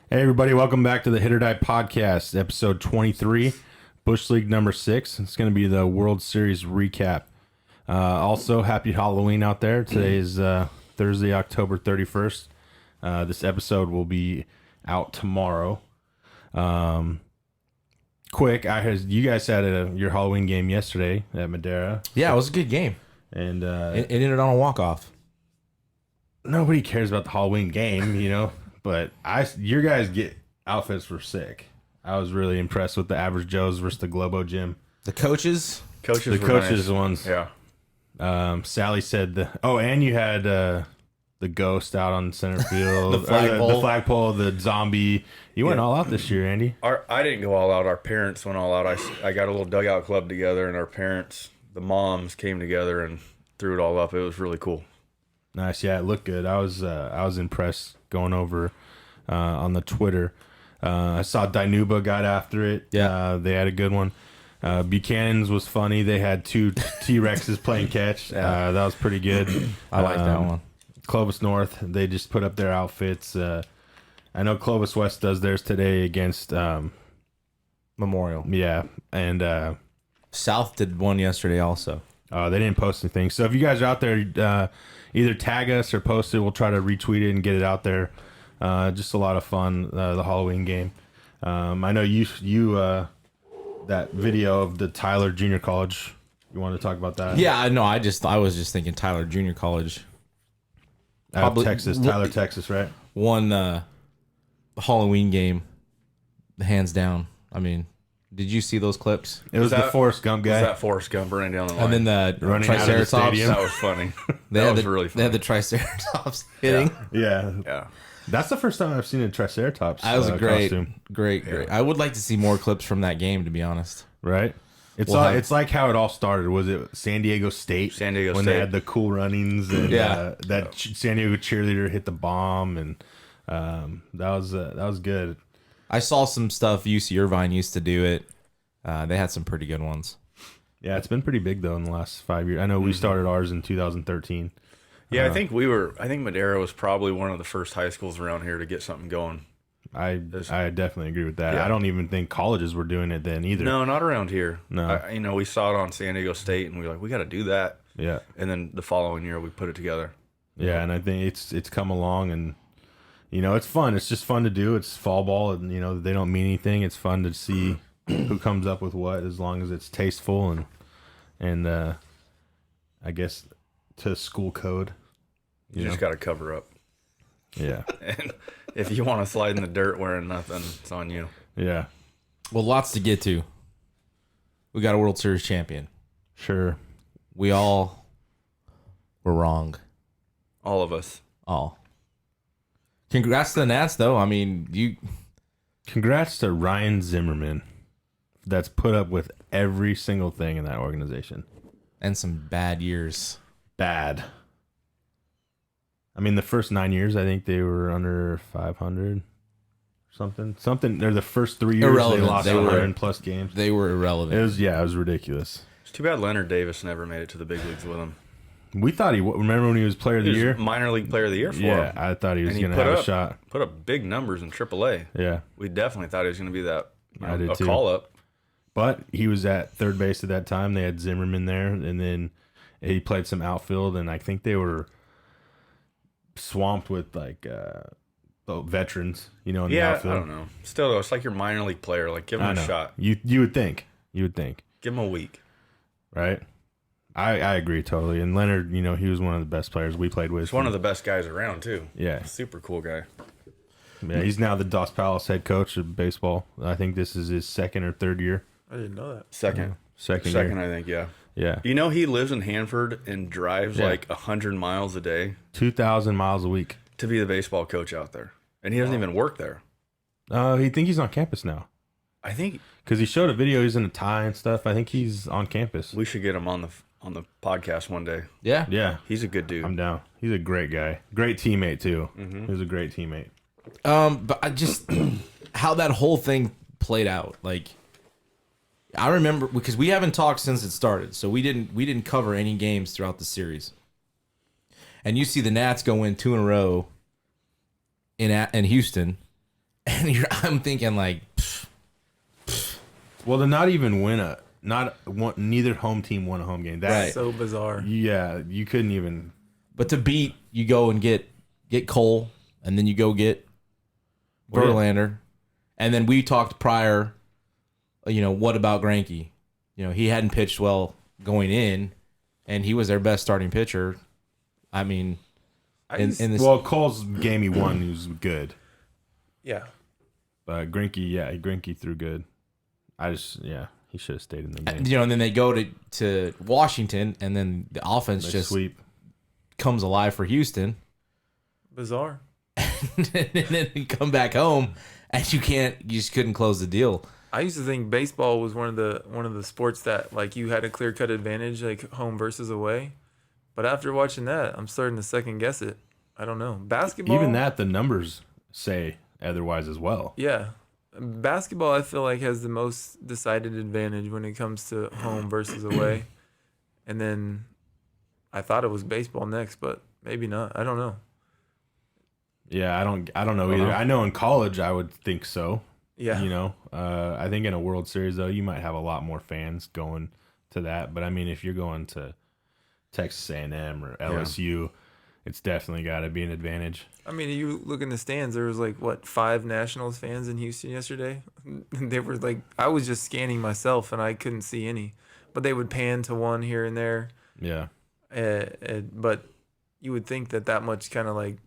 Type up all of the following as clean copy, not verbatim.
Hey everybody, welcome back to the Hit.Or.Die podcast, episode 23, Bush League number 6. It's going to be the World Series recap. Also, happy Halloween out there. Today is Thursday, October 31st. This episode will be out tomorrow. Quick, you guys had your Halloween game yesterday at Madera. Yeah, it was a good game. And It ended on a walk-off. nobody cares about the Halloween game, but your guys get outfits were sick. I was really impressed with the Average Joes versus the Globo Gym. The coaches, The were coaches nice. ones. Yeah. Sally said and you had the ghost out on center field. The flagpole. The flagpole, the zombie. You went all out this year, Andy. I didn't go all out. Our parents went all out. I got a little dugout club together, and our parents, the moms, came together and threw it all up. It was really cool. Nice, yeah, it looked good. I was impressed going over on the Twitter. I saw Dinuba got after it. Yeah. They had a good one. Buchanan's was funny. They had two T-Rexes playing catch. That was pretty good. I like that one. Clovis North, they just put up their outfits. I know Clovis West does theirs today against Memorial. yeah, and South did one yesterday also. they didn't post anything. So if you guys are out there, either tag us or post it. We'll try to retweet it and get it out there. Just a lot of fun. The Halloween game. I know you that video of the Tyler Junior College. You want to talk about that? Yeah, I know. I was just thinking Tyler Junior College Out of probably- Texas, Tyler, Texas, right? won the Halloween game, hands down. I mean, did you see those clips? It was the that- Forrest Gump Was guy. that Forrest Gump running down the line? And then the Running out of the Triceratops. stadium. that was funny. They that had was the, really They funny. had the Triceratops hitting. Yeah, Yeah. that's the first time I've seen a Triceratops. That was a great, costume, great. I would like to see more clips from that game, to be honest. right? It's We'll all, have- it's like how it all started. Was it San Diego State? San Diego when State. they had the cool runnings and Yeah. San Diego cheerleader hit the bomb and that was good. I saw some stuff. UC Irvine used to do it. They had some pretty good ones. Yeah, it's been pretty big though in the last 5 years. I know we started ours in 2013. Yeah, I think Madera was probably one of the first high schools around here to get something going. I definitely agree with that. Yeah. I don't even think colleges were doing it then either. No, not around here. No. We saw it on San Diego State, and we were like, we got to do that. Yeah, And then the following year, we put it together. yeah, and I think it's come along and it's fun. It's just fun to do. It's fall ball and they don't mean anything. It's fun to see who comes up with what as long as it's tasteful and I guess to school code. You just got to cover up. Yeah. And if you want to slide in the dirt wearing nothing, it's on you. Yeah. Well, lots to get to. We got a World Series champion. Sure. We all were wrong. All of us. All. Congrats to the Nats, though. I mean, Congrats to Ryan Zimmerman that's put up with every single thing in that organization. and some bad years. Bad. I mean, the first 9 years, I think they were under 500 something. They're the first 3 years Irrelevant. they lost They were- 100 plus games. They were irrelevant. It was ridiculous. It's too bad Leonard Davis never made it to the big leagues with him. We thought remember when he was player of He the was year? minor league player of the year for Yeah, him. I thought he was And he going to put have a up- shot. Put up big numbers in AAA. Yeah. We definitely thought he was going to be that I did a too. call up. But he was at third base at that time. They had Zimmerman there, and then he played some outfield, and I think they were swamped with veterans, in the Yeah, outfield. I don't know. Still, though, it's like your minor league player. Like, give him I a know. shot. You would think. Give him a week. Right? I agree totally. And Leonard, he was one of the best players we played with. He's one of the best guys around, too. Yeah. Super cool guy. Yeah, he's now the Dos Palace head coach of baseball. I think this is his second or third year. I didn't know that. Second, Second I year. think, yeah. Yeah. You know, he lives in Hanford and drives Yeah. like 100 miles a day 2,000 miles a week. to be the baseball coach out there. And he doesn't even work there. He think he's on campus now. I think Because he showed a video, he's in a tie and stuff. I think he's on campus. we should get him on the podcast one day. Yeah. Yeah. He's a good dude. I'm down. He's a great guy. Great teammate, too. Mm-hmm. He was a great teammate. But I just how that whole thing played out. Like, I remember because we haven't talked since it started, so we didn't cover any games throughout the series. And you see the Nats go in 2 in a row in Houston, And I'm thinking like, Well, to not even win neither home team won a home game. That's Right. So bizarre. Yeah, you couldn't even. but to beat, you go and get Cole, and then you go get Well, yeah. Verlander, and then we talked prior. What about Greinke? He hadn't pitched well going in, and he was their best starting pitcher. I mean, in this, Well, Cole's game he won, he was good. Yeah. But Greinke threw good. He should have stayed in the game. and then they go to Washington, and then the offense They just sweep. comes alive for Houston. Bizarre. And then you come back home, and you just couldn't close the deal. I used to think baseball was one of the sports that like you had a clear cut advantage, like home versus away. But after watching that, I'm starting to second guess it. I don't know. Basketball, Even that, the numbers say otherwise as well. yeah. Basketball, I feel like has the most decided advantage when it comes to home versus away. And then I thought it was baseball next, but maybe not. I don't know. Yeah, I don't know either. I know in college I would think so. Yeah. I think in a World Series though, you might have a lot more fans going to that. But I mean, if you're going to Texas A&M or LSU, it's definitely got to be an advantage. I mean, you look in the stands, there was like, 5 Nationals fans in Houston yesterday? They were like, I was just scanning myself and I couldn't see any. But they would pan to one here and there. Yeah. But you would think that much kind of like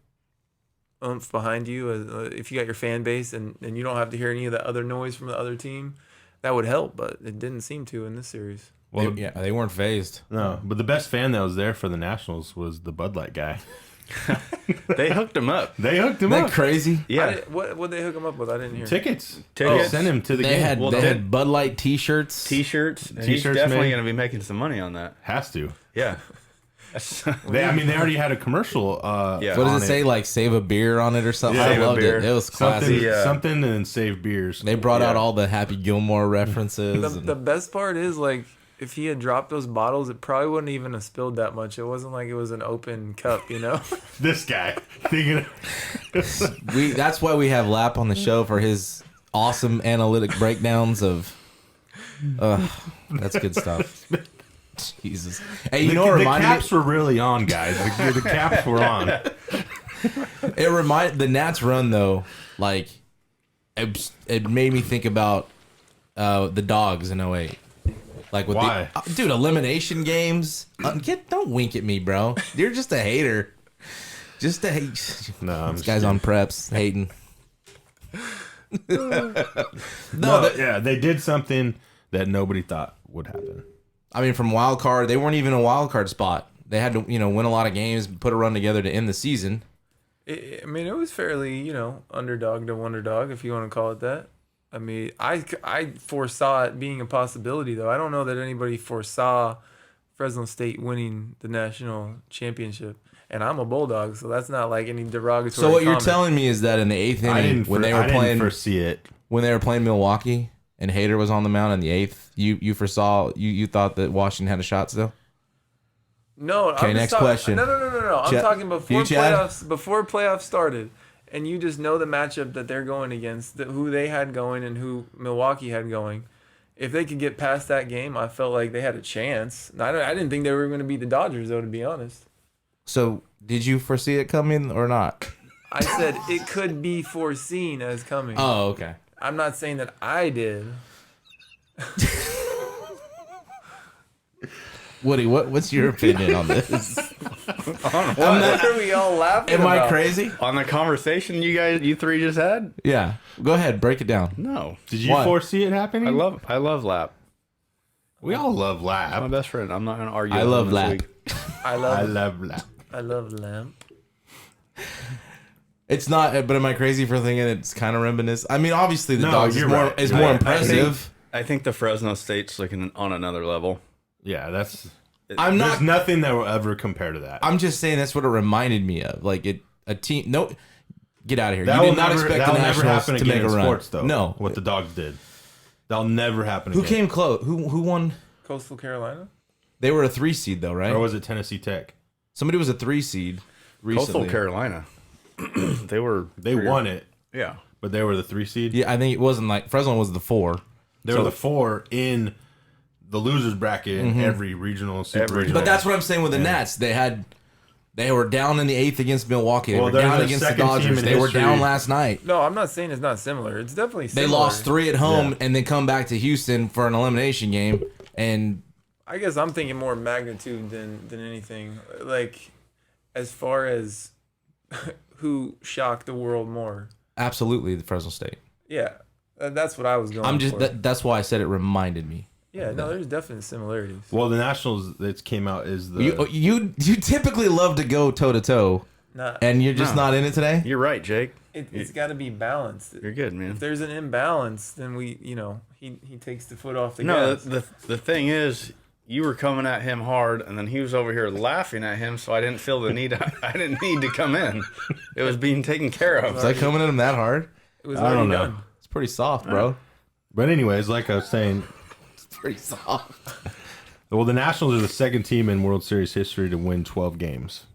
oomph behind you, if you got your fan base and you don't have to hear any of the other noise from the other team, that would help. But it didn't seem to in this series. Well, They weren't phased. no, but the best fan that was there for the Nationals was the Bud Light guy. They hooked him up. They hooked him Isn't up. that crazy? Yeah. What they hook him up with? I didn't hear. Tickets. Tickets. Oh, send him to the They game. had Well, they they- had Bud Light T-shirts. T-shirts. And he's T-shirts definitely made. going to be making some money on that. Has to. Yeah. They already had a commercial. Yeah. What on does it say? Like save a beer on it or something? Yeah, I save a loved beer. it. It was classic. Something, Yeah. something, and save beers. They brought out Yeah. all the Happy Gilmore references. The best part is like if he had dropped those bottles, it probably wouldn't even have spilled that much. It wasn't like it was an open cup, This guy thinking. That's why we have Lap on the show for his awesome analytic breakdowns of. That's good stuff. Jesus. Hey, you know what the reminded caps me? were really on, guys. The caps were on. The Nats run though, like it made me think about the Dogs in 08. Like with Why? dude, elimination games. Don't wink at me, bro. You're just a hater. Just a hate. No, I'm This just guy's kidding. on preps hating. Yeah, they did something that nobody thought would happen. I mean, from wild card, they weren't even a wild card spot. They had to, win a lot of games, put a run together to end the season. It was fairly, underdog to wonderdog, if you want to call it that. I mean, I foresaw it being a possibility, though. I don't know that anybody foresaw Fresno State winning the national championship. And I'm a Bulldog, so that's not like any derogatory So what you're comment. telling me is that in the eighth inning, when they were I didn't playing foresee it. Milwaukee and Hader was on the mound in the eighth, you foresaw you thought that Washington had a shot still? No. Okay, I'm just next talking, question. No. I'm Chad- talking before you, Chad? playoffs started, and you just know the matchup that they're going against, who they had going and who Milwaukee had going. If they could get past that game, I felt like they had a chance. I didn't think they were going to beat the Dodgers, though, to be honest. So did you foresee it coming or not? I said it could be foreseen as coming. Oh, okay. I'm not saying that I did. Woody, what's your opinion on this? What are we all laughing Am about? I crazy? On the conversation you three just had? Yeah. Go ahead, break it down. No. Did you What? foresee it happening? I love Lap. We all love My Lab. best friend. I'm not going to argue. I with love him this Lap. week. I I love Lab. love Lamp. It's not, but am I crazy for thinking it's kind of reminiscent? I mean, obviously the No, Dogs is you're more right. is I- more I impressive. I think the Fresno State's looking on another level. Yeah, that's. I'm There's not. nothing that will ever compare to that. I'm just saying that's what it reminded me of. Like a team. No, get out of here. That You will did not never, expect that'll the never Nationals happen to again make a in run. sports, though. No, what the Dogs did. That'll never happen who again. came close? Who won? Coastal Carolina? They were a 3 seed though, right? Or was it Tennessee Tech? Somebody was a 3 seed recently. Coastal Carolina. They They won it, Yeah. But they were the 3 seed. Yeah, I think it wasn't like Fresno was the 4. They were the 4 in the losers bracket in every regional, super regional. But that's what I'm saying with the Nats. They were down in the 8th against Milwaukee. They were there's down a against the second team Dodgers. in They were history. down last night. No, I'm not saying it's not similar. It's definitely They similar. lost 3 at home and then come back to Houston for an elimination game. And I guess I'm thinking more magnitude than anything. Like, as far as who shocked the world more. absolutely the Fresno State. Yeah, that's what I was going for. That's why I said it reminded me. Yeah, no, there's definite similarities. Well, the Nationals that came out is the You typically love to go toe to toe, and you're just not in it today. You're right, Jake. It's got to be balanced. You're good, man. If there's an imbalance, then he takes the foot off the No, gas. the thing is, you were coming at him hard, and then he was over here laughing at him, so I didn't feel the need. I didn't need to come in. It was being taken care of. Was I coming at him that hard? It was I don't already know. done. It's pretty soft, bro. But anyways, like I was saying, Pretty soft. well, the Nationals are the second team in World Series history to win 12 games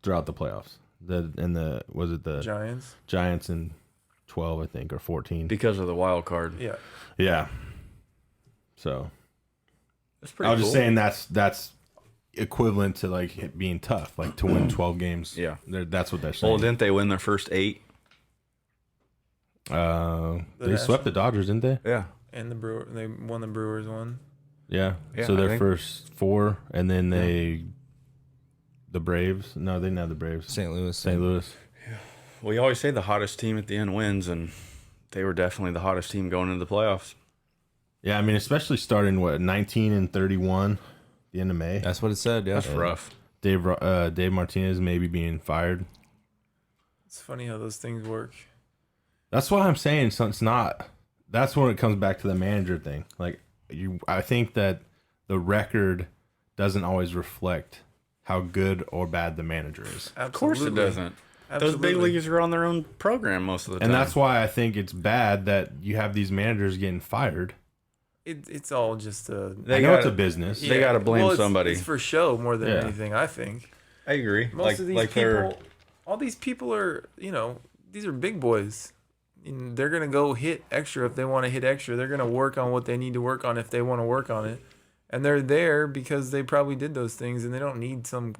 throughout the playoffs. Was it the Giants. in 12, I think, or 14? Because of the wild card. Yeah. Yeah. So That's I pretty was cool. just saying that's equivalent to like it being tough, like to win 12 games. Yeah. That's what they're saying. Well, didn't they win their first 8? They swept the Dodgers, didn't they? Yeah. And they won the Brewers one. Yeah. Yeah, So I their think- first 4, and then the Braves. No, they didn't have the Braves. St. Louis. St. Louis. We always say the hottest team at the end wins, and they were definitely the hottest team going into the playoffs. Yeah, I mean, especially starting 19-31, the end of May. That's what it said. Yeah. That's rough. Dave Martinez maybe being fired. It's funny how those things work. That's why I'm saying so it's not. That's when it comes back to the manager thing. Like I think that the record doesn't always reflect how good or bad the manager is, Of course it doesn't. Those big Absolutely. leaguers are on their own program most of the time. and that's why I think it's bad that you have these managers getting fired. It's all just a. I know it's a business. They gotta blame it's- somebody. It's for show more than Yeah. anything, I think. I agree. Most of these they're- people, all these people are, these are big boys. And they're gonna go hit extra if they want to hit extra. They're gonna work on what they need to work on if they want to work on it, and they're there because they probably did those things, and they don't need some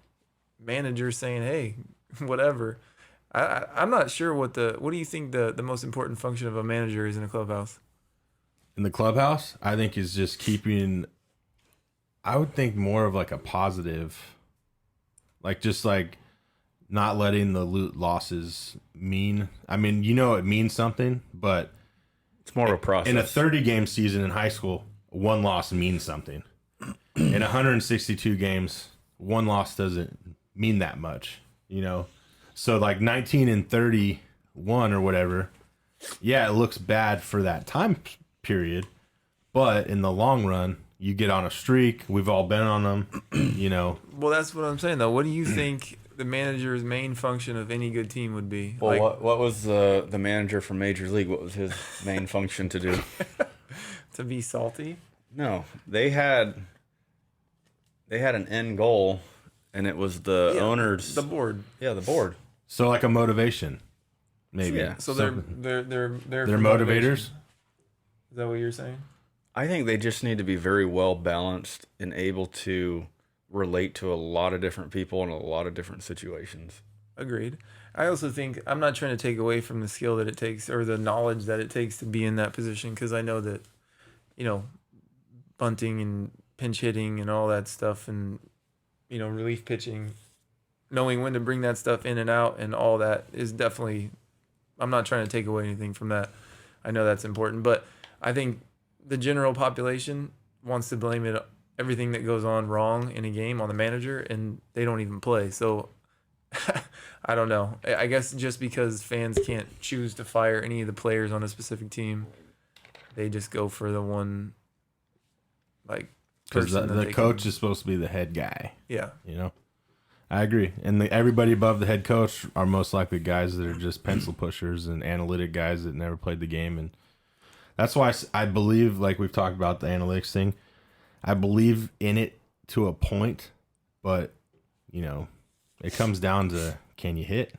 manager saying, "Hey, whatever." I'm not sure what do you think the most important function of a manager is in a clubhouse? In the clubhouse, I think is just keeping. I would think more of like a positive, like just like not letting the losses mean. I mean, it means something, but It's more of a process. in a 30-game season in high school, one loss means something. In 162 games, one loss doesn't mean that much, So like 19-31 or whatever, yeah, it looks bad for that time period, but in the long run, you get on a streak. We've all been on them, Well, that's what I'm saying though. What do you think the manager's main function of any good team would be? Well, what was the manager from Major League? What was his main function to do? To be salty? No, they had an end goal, and it was the owners. The board. Yeah, the board. So like a motivation, maybe. Yeah. So Something. they're They're for motivators. motivation. Is that what you're saying? I think they just need to be very well balanced and able to relate to a lot of different people in a lot of different situations. Agreed. I also think I'm not trying to take away from the skill that it takes or the knowledge that it takes to be in that position, because I know that, bunting and pinch hitting and all that stuff and, relief pitching, knowing when to bring that stuff in and out and all that is definitely, I'm not trying to take away anything from that. I know that's important, but I think the general population wants to blame everything that goes on wrong in a game on the manager, and they don't even play. So I don't know. I guess just because fans can't choose to fire any of the players on a specific team, they just go for the one, like, Because person that the they coach can- is supposed to be the head guy, Yeah. I agree. And everybody above the head coach are most likely guys that are just pencil pushers and analytic guys that never played the game. And that's why I believe, like we've talked about the analytics thing, I believe in it to a point, but, it comes down to, can you hit?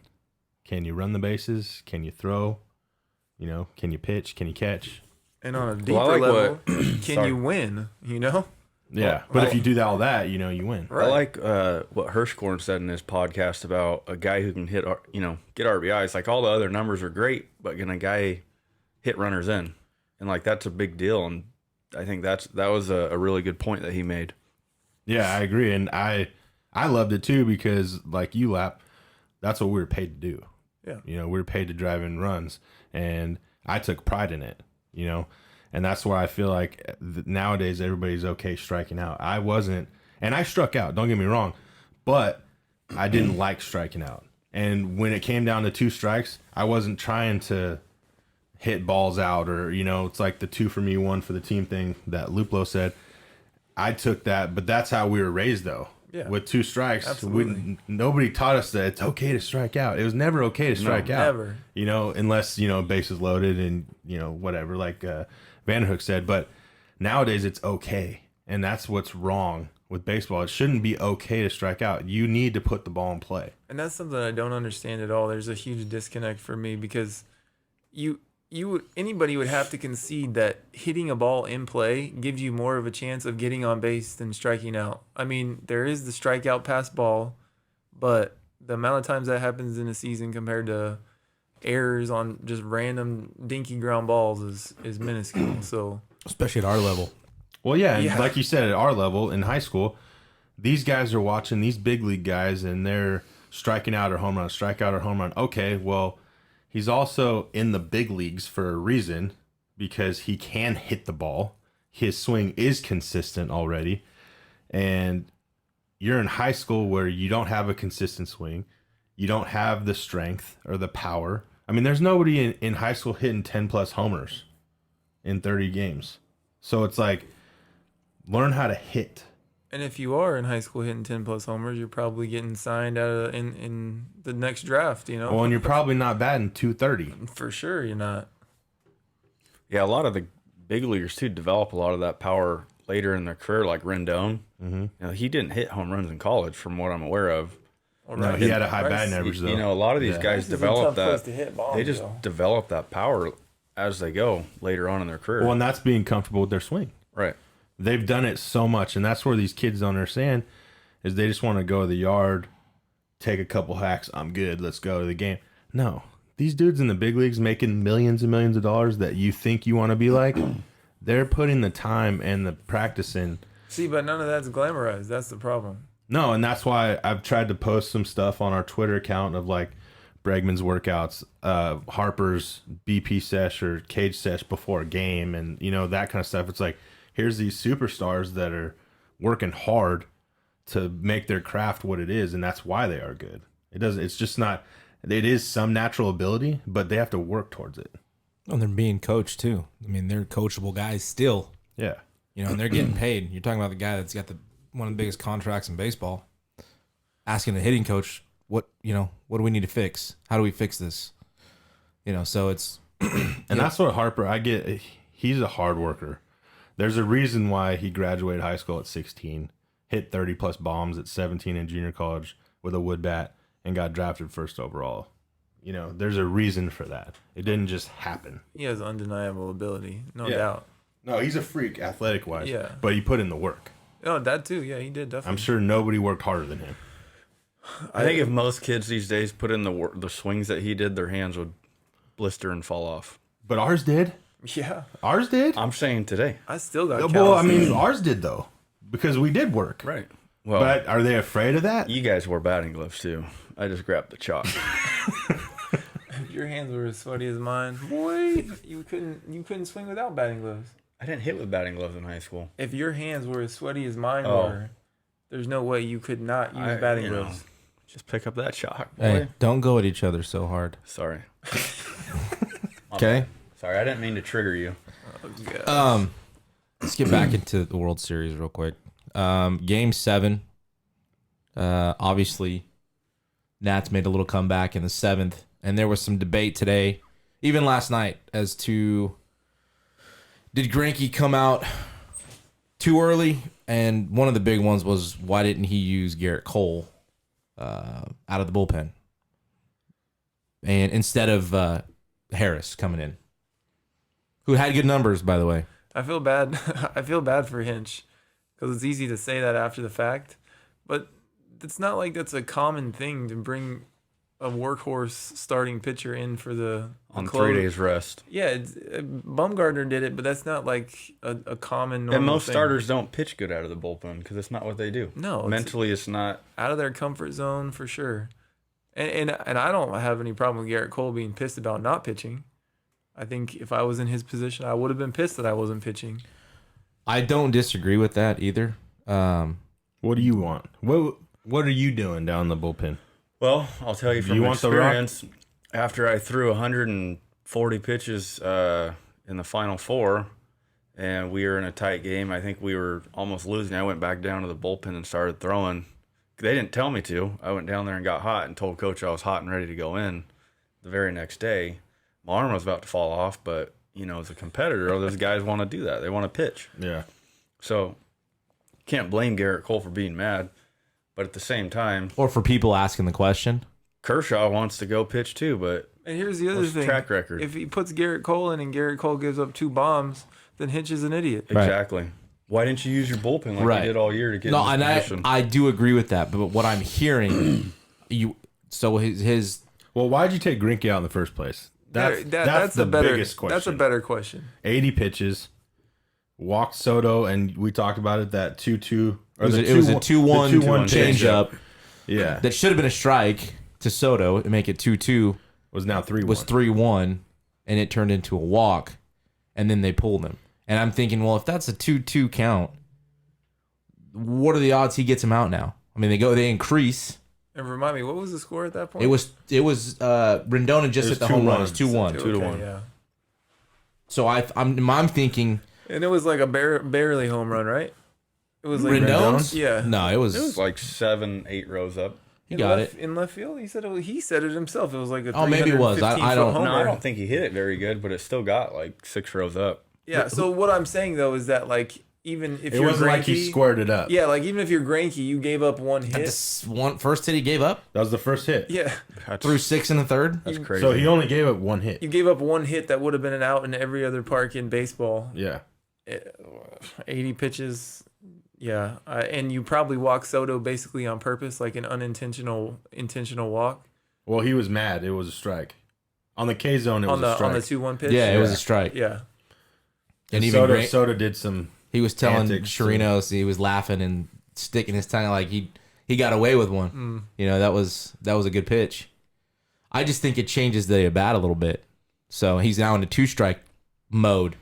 Can you run the bases? Can you throw? Can you pitch? Can you catch? And on a deeper Well, I like level, can Sorry. you win? You know? Yeah, but if you do all that, you win. Right. I like what Hirschhorn said in his podcast about a guy who can hit, get RBIs. Like all the other numbers are great, but can a guy hit runners in? And like that's a big deal. And I think that was a really good point that he made. Yeah, I agree, and I loved it too because like you, Lap, that's what we were paid to do. Yeah. We were paid to drive in runs, and I took pride in it. And that's why I feel like nowadays everybody's okay striking out. I wasn't, and I struck out, don't get me wrong, but I didn't like striking out. And when it came down to 2 strikes, I wasn't trying to hit balls out or, it's like the 2 for me, 1 for the team thing that Luplo said. I took that, but that's how we were raised though. Yeah. With 2 strikes, Absolutely. nobody taught us that it's okay to strike out. It was never okay to strike out. Never. Unless, bases loaded and, whatever, like Vanderhook said. But nowadays it's okay. And that's what's wrong with baseball. It shouldn't be okay to strike out. You need to put the ball in play. And that's something I don't understand at all. There's a huge disconnect for me because anybody would have to concede that hitting a ball in play gives you more of a chance of getting on base than striking out. I mean, there is the strikeout pass ball, but the amount of times that happens in a season compared to errors on just random dinky ground balls is minuscule. So Especially at our level. Well, yeah, and Yeah. like you said, at our level in high school, these guys are watching these big league guys and they're striking out or home run, strike out or home run. Okay, well, he's also in the big leagues for a reason because he can hit the ball. His swing is consistent already. And you're in high school where you don't have a consistent swing. You don't have the strength or the power. I mean, there's nobody in high school hitting 10 plus homers in 30 games. So it's like, learn how to hit. And if you are in high school hitting 10 plus homers, you're probably getting signed out of in the next draft, Well, and you're probably not batting 230. For sure you're not. Yeah, a lot of the big leaguers too develop a lot of that power later in their career, like Rendon. Mm-hmm. He didn't hit home runs in college, from what I'm aware of. No, he had a high batting average, though. A lot of these guys develop that. They just though. develop that power as they go later on in their career. Well, and that's being comfortable with their swing. Right. They've done it so much, and that's where these kids don't understand is they just want to go to the yard, take a couple hacks, I'm good, let's go to the game. No. These dudes in the big leagues making millions and millions of dollars that you think you want to be like, they're putting the time and the practice in. See, but none of that's glamorized. That's the problem. No, and that's why I've tried to post some stuff on our Twitter account of like Bregman's workouts, Harper's BP sesh or cage sesh before a game, and that kind of stuff. It's like, here's these superstars that are working hard to make their craft what it is, and that's why they are good. It's just not. It is some natural ability, but they have to work towards it. And they're being coached too. I mean, they're coachable guys still. Yeah. And they're getting paid. You're talking about the guy that's got one of the biggest contracts in baseball. Asking the hitting coach, what do we need to fix? How do we fix this? So it's And that's what Harper, I get. He's a hard worker. There's a reason why he graduated high school at 16, hit 30 plus bombs at 17 in junior college with a wood bat, and got drafted first overall. There's a reason for that. It didn't just happen. He has undeniable ability, no doubt. No, he's a freak athletic wise. Yeah. But he put in the work. Oh, that too. Yeah, he did definitely. I'm sure nobody worked harder than him. I think if most kids these days put in the swings that he did, their hands would blister and fall off. But ours did. Yeah, Ours did. I'm saying today. I still got. Well, I calluses. mean, ours did though, because we did work. Right. Well, But are they afraid of that? you guys wore batting gloves too. I just grabbed the chalk. If your hands were as sweaty as mine, boy, you couldn't swing without batting gloves. I didn't hit with batting gloves in high school. If your hands were as sweaty as mine Oh. were, there's no way you could not use batting gloves. Just pick up that chalk, boy. hey, don't go at each other so hard. Sorry. Okay. Sorry, I didn't mean to trigger you. Oh, God. Let's get back into the World Series real quick. Game 7. Obviously, Nats made a little comeback in the 7th, and there was some debate today, even last night, as to did Greinke come out too early? And one of the big ones was, why didn't he use Garrett Cole out of the bullpen? and instead of Harris coming in, who had good numbers, by the way. I feel bad. I feel bad for Hinch because it's easy to say that after the fact, but it's not like that's a common thing to bring a workhorse starting pitcher in for the On close. 3 days rest. Yeah, Bumgarner did it, but that's not like a common normal And most thing. starters don't pitch good out of the bullpen because it's not what they do. No, Mentally, it's not. out of their comfort zone for sure. And I don't have any problem with Garrett Cole being pissed about not pitching. I think if I was in his position, I would have been pissed that I wasn't pitching. I don't disagree with that either. What do you want? What are you doing down the bullpen? Well, I'll tell you from You want the rock? experience, after I threw 140 pitches in the final 4, and we were in a tight game, I think we were almost losing. I went back down to the bullpen and started throwing. They didn't tell me to. I went down there and got hot and told Coach I was hot and ready to go in the very next day. My arm was about to fall off, but, as a competitor, those guys want to do that. They want to pitch. Yeah. So, can't blame Garrett Cole for being mad. But at the same time, Or for people asking the question. Kershaw wants to go pitch too, but And here's the other what's the thing. track record? If he puts Garrett Cole in and Garrett Cole gives up 2 bombs, then Hinch is an idiot. Right. Exactly. Why didn't you use your bullpen like Right. you did all year to get No, in and this position? I do agree with that. But what I'm hearing, his Well, why'd you take Greinke out in the first place? That's the biggest question. That's a better question. 80 pitches, walked Soto, and we talked about it. That 2-2. it was a 2-1 changeup. changeup Yeah, that should have been a strike to Soto and make it 2-2. was now 3-1. Was 3-1, and it turned into a walk, and then they pulled him. And I'm thinking, well, if that's a 2-2 count, what are the odds he gets him out now? I mean, they increase. And remind me, what was the score at that point? It was Rendon just It was hit the home run. 2-1. It's 2-1. 2-1. Yeah. So I'm thinking And it was like a barely home run, right? It was like Rendon's? Yeah. No, it was, It was like 7-8 rows up. he got it. In left field. He said it himself. It was like a Oh, maybe it was. I 315-foot don't- homer. No, I don't think he hit it very good, but it still got like 6 rows up. Yeah. So what I'm saying though is that like even if It you're wasn't like he Greinke- squared it up. Yeah, like even if you're Greinke, you gave up one hit. This first hit he gave up That was the first hit. Yeah. through 6 in the third. That's crazy. So he only gave up one hit. You gave up one hit that would have been an out in every other park in baseball. Yeah. 80 pitches. Yeah. And you probably walked Soto basically on purpose, like an intentional walk Well, he was mad. It was a strike. On the K zone, it was on a the strike. 2-1 pitch. Yeah, it was Yeah. a strike. Yeah. And even Soto did some. he was telling antics, Chirinos he was laughing and sticking his tongue like he got away with one. That was a good pitch. I just think it changes the at bat a little bit. So he's now in a 2-strike mode,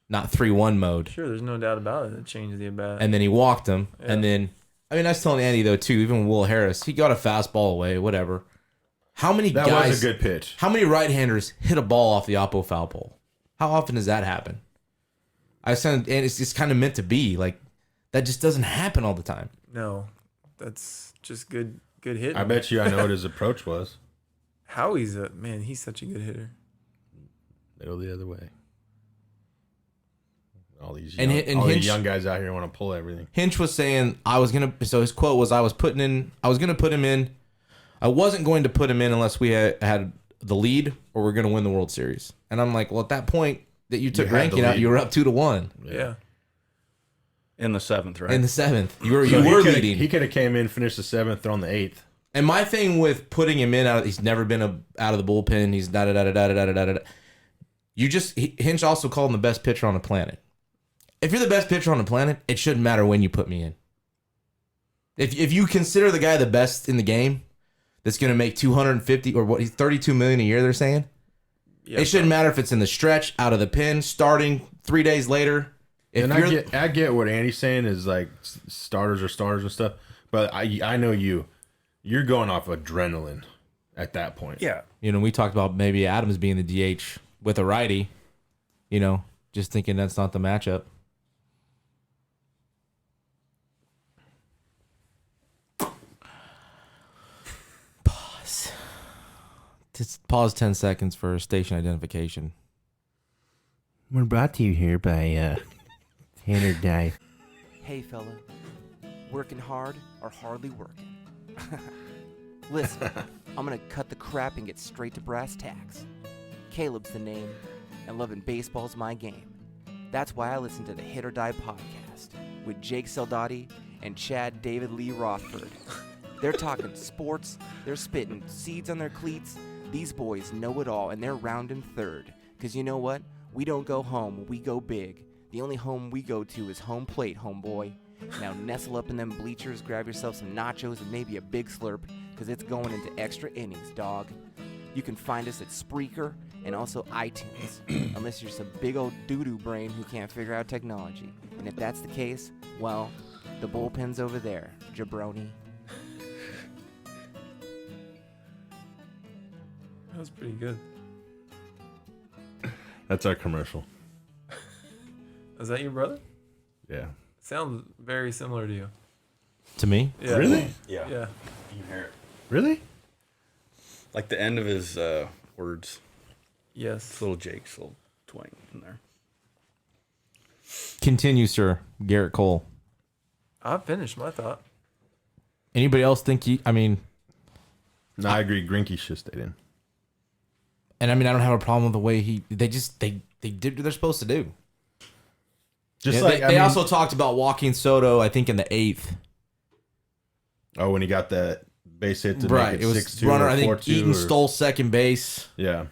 not 3-1 mode. Sure, there's no doubt about it. It changed the at bat. And then he walked him. And then, I mean, I was telling Andy, though, too, even Will Harris, he got a fastball away, whatever. How many That guys, was a good pitch. how many right-handers hit a ball off the oppo foul pole? How often does that happen? And it's just kind of meant to be. Like, that just doesn't happen all the time. No, that's just good hitting. I bet you I know what his approach was. Howie's he's such a good hitter. They go the other way. All these And young, and all Hinch- these young guys out here want to pull everything. Hinch was saying so his quote was I was going to put him in. I wasn't going to put him in unless we had the lead or we're going to win the World Series. And I'm like, well, at that point that you took You had the Rankin out, lead. you were up 2-1 Yeah. in the 7th, right? in the 7th. You were So leading. He could have came in, finished the 7th, thrown the 8th. And my thing with putting him in, he's never been out of the bullpen. He's da-da-da-da-da-da-da-da. Hinch also called him the best pitcher on the planet. If you're the best pitcher on the planet, it shouldn't matter when you put me in. If you consider the guy the best in the game, that's going to make 250 or what? He's 32 million a year. They're saying Yeah, it shouldn't matter if it's in the stretch, out of the pen, starting 3 days later. If And you're I get what Andy's saying is like starters are starters and stuff. But I know you're going off adrenaline at that point. yeah. we talked about maybe Adams being the DH with a righty. Just thinking that's not the matchup. Pause. Just pause 10 seconds for station identification. We're brought to you here by Hit.Or.Die. Hey fella, working hard or hardly working? Listen, I'm gonna cut the crap and get straight to brass tacks. Caleb's the name, and loving baseball's my game. That's why I listen to the Hit or Die podcast with Jake Seldati and Chad David Lee Rothford. They're talking sports, they're spitting seeds on their cleats. These boys know it all, and they're rounding third. Because you know what? We don't go home, we go big. The only home we go to is home plate, homeboy. Now nestle up in them bleachers, grab yourself some nachos and maybe a big slurp, because it's going into extra innings, dog. You can find us at Spreaker and also iTunes, unless you're some big old doo-doo brain who can't figure out technology. And if that's the case, well, the bullpen's over there, jabroni. That was pretty good. That's our commercial. Is that your brother? Yeah. Sounds very similar to you. To me? Yeah. Really? Yeah. Yeah. You can hear it. Really? Like the end of his words. Yes. It's little Jake's little twang in there. Continue, sir. Garrett Cole. I finished my thought. Anybody else think No, I agree. Grinky should have stayed in. and I mean, I don't have a problem with the way they did what they're supposed to do. Just Yeah, like they also talked about walking Soto, I think in the 8th. Oh, when he got that base hit to Right. make It it was 6-2 runner, or I think 4-2 Eaton or- stole second base. Yeah.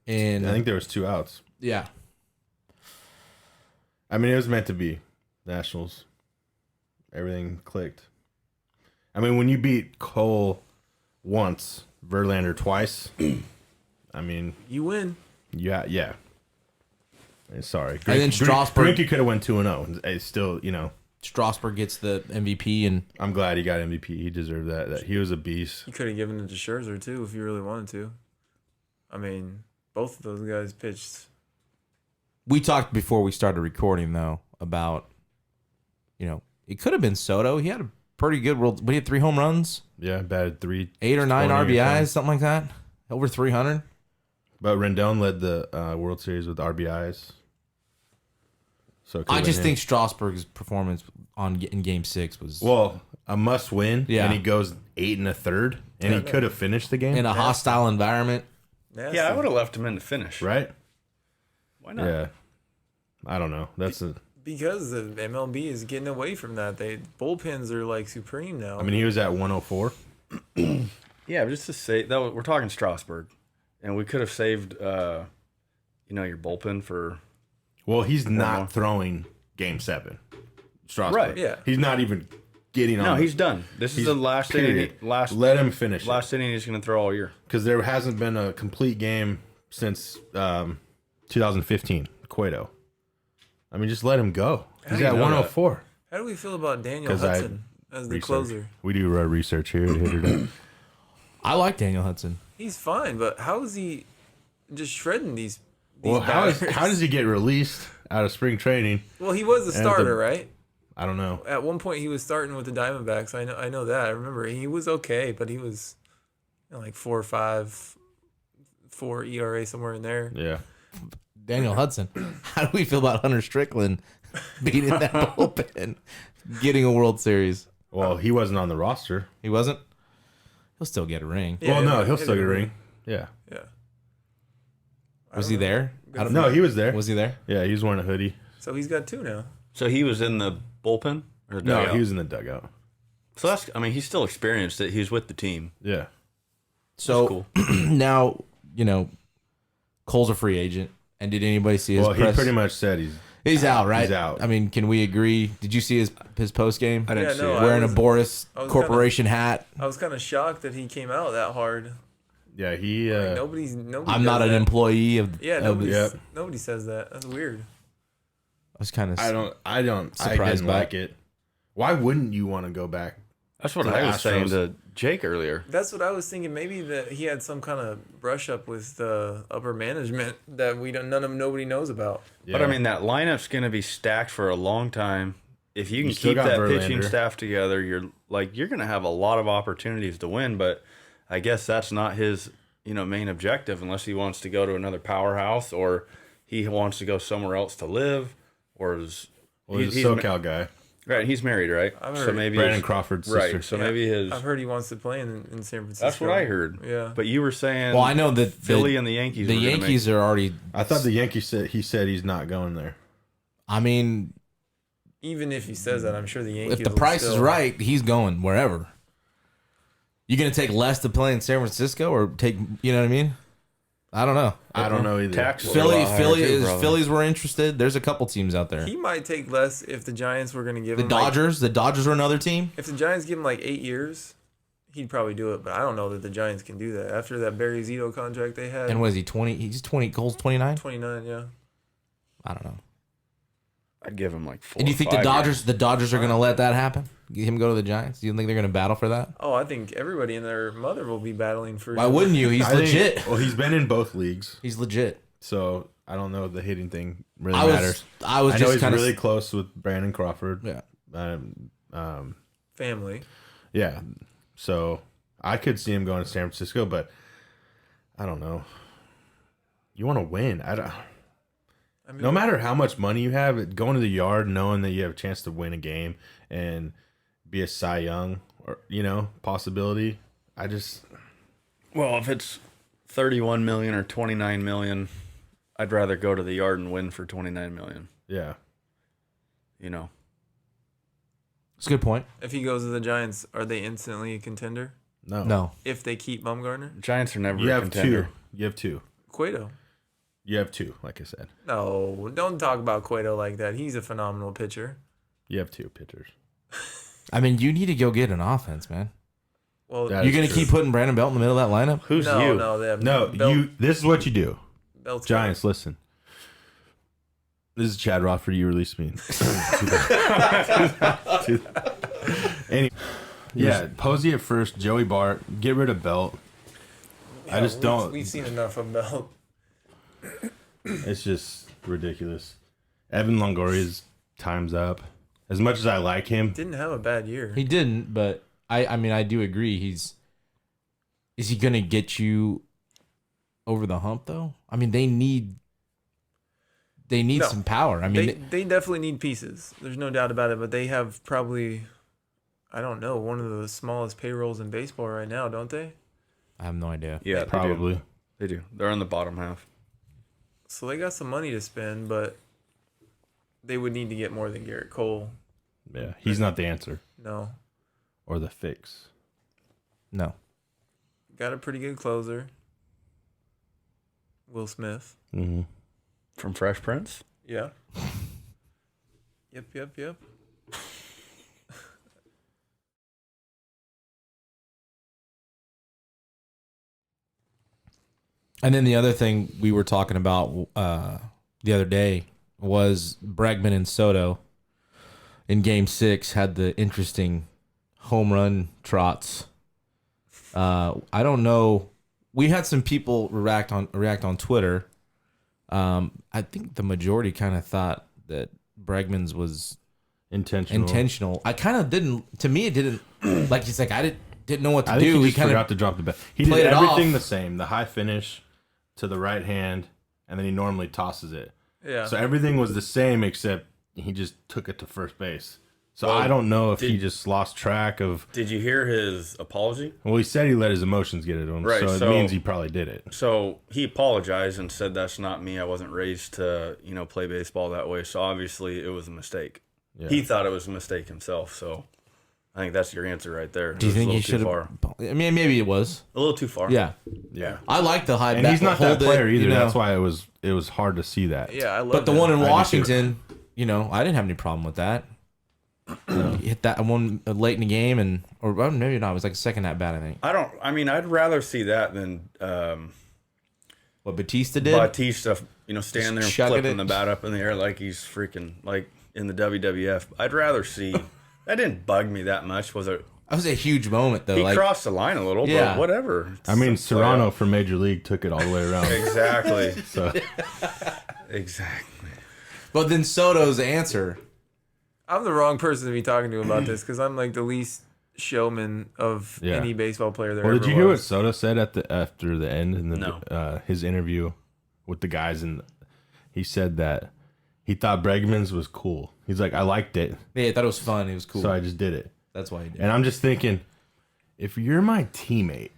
And I think there was 2 outs. yeah. I mean, it was meant to be. Nationals. Everything clicked. I mean, when you beat Cole once, Verlander twice, I mean, You win. yeah. Sorry. And then Strasburg- Grinky could have went 2-0. It's still, Strasburg gets the MVP, and I'm glad he got MVP. He deserved that. He was a beast. You could have given it to Scherzer too if you really wanted to. I mean, both of those guys pitched. we talked before we started recording though about, it could have been Soto. He had a pretty good world. But he had 3 home runs, Yeah, batted 8 or 9 20 or RBIs, something. something like that, over 300. But Rendon led the World Series with RBIs. So it could I have just been think him. Strasburg's performance in Game 6 was a must win. Yeah. And he goes 8 1/3, and he could have finished the game. in a hostile environment. Nasty. Yeah, I would have left him in to finish. Right? Why not? Yeah. I don't know. Because the MLB is getting away from that. Bullpens are like supreme now. I mean, he was at 104. Yeah, but just to say that we're talking Strasburg, and we could have saved, your bullpen for. Well, he's more. not throwing Game 7. Strasburg. Right, yeah. He's not even getting on. No, he's done. This is the last period. inning. Let him finish Last inning he's going to throw all year. because there hasn't been a complete game since 2015. Cueto. I mean, just let him go. He's do you at know that? 104. How do we feel about Daniel 'Cause I Hudson as the Research. closer? We do research here at Hit.Or.Die. I like Daniel Hudson. He's fine, but how is he just shredding these Well, how batters? does he get released out of spring training? Well, he was a the- starter, right? I don't know. At one point, he was starting with the Diamondbacks. I know that. I remember he was okay, but he was like 4.5, 4 ERA somewhere in there. Yeah. Daniel Hudson. How do we feel about Hunter Strickland beating that bullpen, getting a World Series? Well, he wasn't on the roster. He wasn't. He'll still get a ring. Yeah, well, no, yeah, he'll yeah, still get a yeah. ring. Yeah. Yeah. Was he there? I don't No, know. he was there. Was he there? Yeah, he was wearing a hoodie. So he's got 2 now. So he was in the bullpen? Or the No, dugout? he was in the dugout. So that's, he's still experienced it. He was with the team. Yeah. So cool. now, Cole's a free agent. And did anybody see his Well, he press? pretty much said He's out, right? He's out. I mean, can we agree? Did you see his post game? I didn't Yeah, see no, it. I Wearing was- a Boris I was Corporation hat. I was kind of shocked that he came out that hard. Yeah, he. Nobody. I'm not does an that. employee of. Yeah, of nobody says that. That's weird. I was kind of. I don't. I Surprised didn't by like it. Why wouldn't you want to go back? That's what to the I was saying Astros. to Jake earlier. That's what I was thinking. Maybe that he had some kind of brush up with the upper management that nobody knows about. Yeah. But I mean, that lineup's going to be stacked for a long time. If you can You still keep got that pitching Verlander. staff together, you're going to have a lot of opportunities to win. But I guess that's not his main objective, unless he wants to go to another powerhouse or he wants to go somewhere else to live, or Well, he's a SoCal guy. Right, he's married, right? I've So heard- maybe Brandon his- Crawford's right. sister. So Yeah, maybe his. I've heard he wants to play in San Francisco. That's what I heard. Yeah. But you were saying. Well, I know that Philly and the Yankees. The were gonna Yankees are already. I thought the Yankees said he's not going there. I mean, Even if he says that, I'm sure the Yankees. if the will price is still- right, he's going wherever. You gonna take less to play in San Francisco, or take? You know what I mean? I don't know. I don't know either. Taxes are a Philly, lot higher Philly too, is brother. Phillies were interested. There's a couple teams out there. He might take less if the Giants were going to give The him Dodgers are another team. If the Giants give him like 8 years, he'd probably do it. But I don't know that the Giants can do that after that Barry Zito contract they had. And was he 20? He's 20 goals, 29. 29, yeah. I don't know. I'd give him like 4. And do you think the Dodgers are going to let that happen? Get him go to the Giants? Do you think they're going to battle for that? Oh, I think everybody and their mother will be battling for. Why wouldn't you? He's I think- legit. well, he's been in both leagues, He's legit. so I don't know if the hitting thing really I was matters. I know just he's kind really of close with Brandon Crawford. yeah. family? Yeah. So I could see him going to San Francisco, but I don't know. You want to win. I mean, No matter how much money you have, going to the yard, knowing that you have a chance to win a game and be a Cy Young or possibility. Well, if it's 31 million or 29 million, I'd rather go to the yard and win for 29 million. Yeah. It's a good point. if he goes to the Giants, are they instantly a contender? No. If they keep Bumgarner, Giants are never You a have contender. two. You have two. Cueto. You have two, like I said. No, don't talk about Cueto like that. He's a phenomenal pitcher. You have two pitchers. I mean, you need to go get an offense, man. Well, That- You're going to true. keep putting Brandon Belt in the middle of that lineup? Who's no, you? no, they have No, this is what you do. Belt's Giants, listen. This is Chad Rothford. You released me. Yeah, Posey at first, Joey Bart, get rid of Belt. I just don't. We've seen enough of Belt. It's just ridiculous. Evan Longoria's time's up. As much as I like him, Didn't have a bad year. He didn't, but I mean, I do agree. Is he going to get you over the hump, though? I mean, they need No. some power. I mean, They definitely need pieces. There's no doubt about it. But they have probably, I don't know, one of the smallest payrolls in baseball right now, don't they? I have no idea. Yeah, probably. They do. They're in the bottom half. So they got some money to spend, but they would need to get more than Garrett Cole. Yeah, he's not the answer No. or the fix. No. Got a pretty good closer. Will Smith. Mm-hmm. From Fresh Prince? Yeah. Yep. And then the other thing we were talking about the other day was Bregman and Soto in Game 6 had the interesting home run trots. I don't know. We had some people react on Twitter. I think the majority kind of thought that Bregman's was intentional. I kind of didn't. To me, it didn't. Like he's like I didn't know what to I think do. he just kind forgot of to drop the bat. He played did it everything off. the same. The high finish to the right hand, and then he normally tosses it. Yeah. So everything was the same except he just took it to first base. So Well, I don't know if he just lost track of. Did you hear his apology? Well, he said he let his emotions get to him, Right, so it so- means he probably did it. So he apologized and said, "That's not me. I wasn't raised to, play baseball that way." So obviously it was a mistake. Yeah. He thought it was a mistake himself. So I think that's your answer right there. Do you It was think a he little should too have? far? I mean, maybe it was. A little too far. Yeah, Yeah, I like the high. and he's not that hold it, player either. you know. That's why it was hard to see that. Yeah, I love But the him. one in I do too. Washington, I didn't have any problem with that. He hit that one late in the game, or well, maybe not. It was like a second at bat, I think. I'd rather see that than What Batista did. Bautista, standing there and chugging flipping it. the bat up in the air like he's freaking like in the WWF. I'd rather see. That didn't bug me that much. Was it? That was a huge moment, though. He Like, crossed the line a little, Yeah. but whatever. I mean, It's a playoff. Serrano from Major League took it all the way around. Exactly. So Exactly. but then Soto's answer. I'm the wrong person to be talking to about this because I'm like the least showman of Yeah. any baseball player there well, ever did you hear what was. Soto said after the end in No. his interview with the guys? And he said that he thought Bregman's was cool. He's like, I liked it, Yeah, I thought it was fun. It was cool. so I just did it. That's why he did. And I'm just thinking, if you're my teammate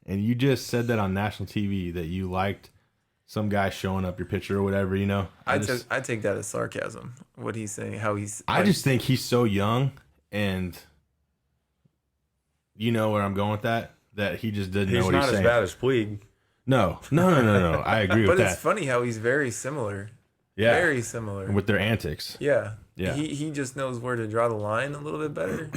and you just said that on national TV that you liked some guy showing up your picture or whatever, you know, I take that as sarcasm. What he's saying, how he's. I just think he's so young, and you know where I'm going with that. That he just didn't know what he's saying. He's not as bad as Puig. No. I agree But with it's that. funny how he's very similar. Yeah, Very similar. with their antics. Yeah. Yeah. He just knows where to draw the line a little bit better.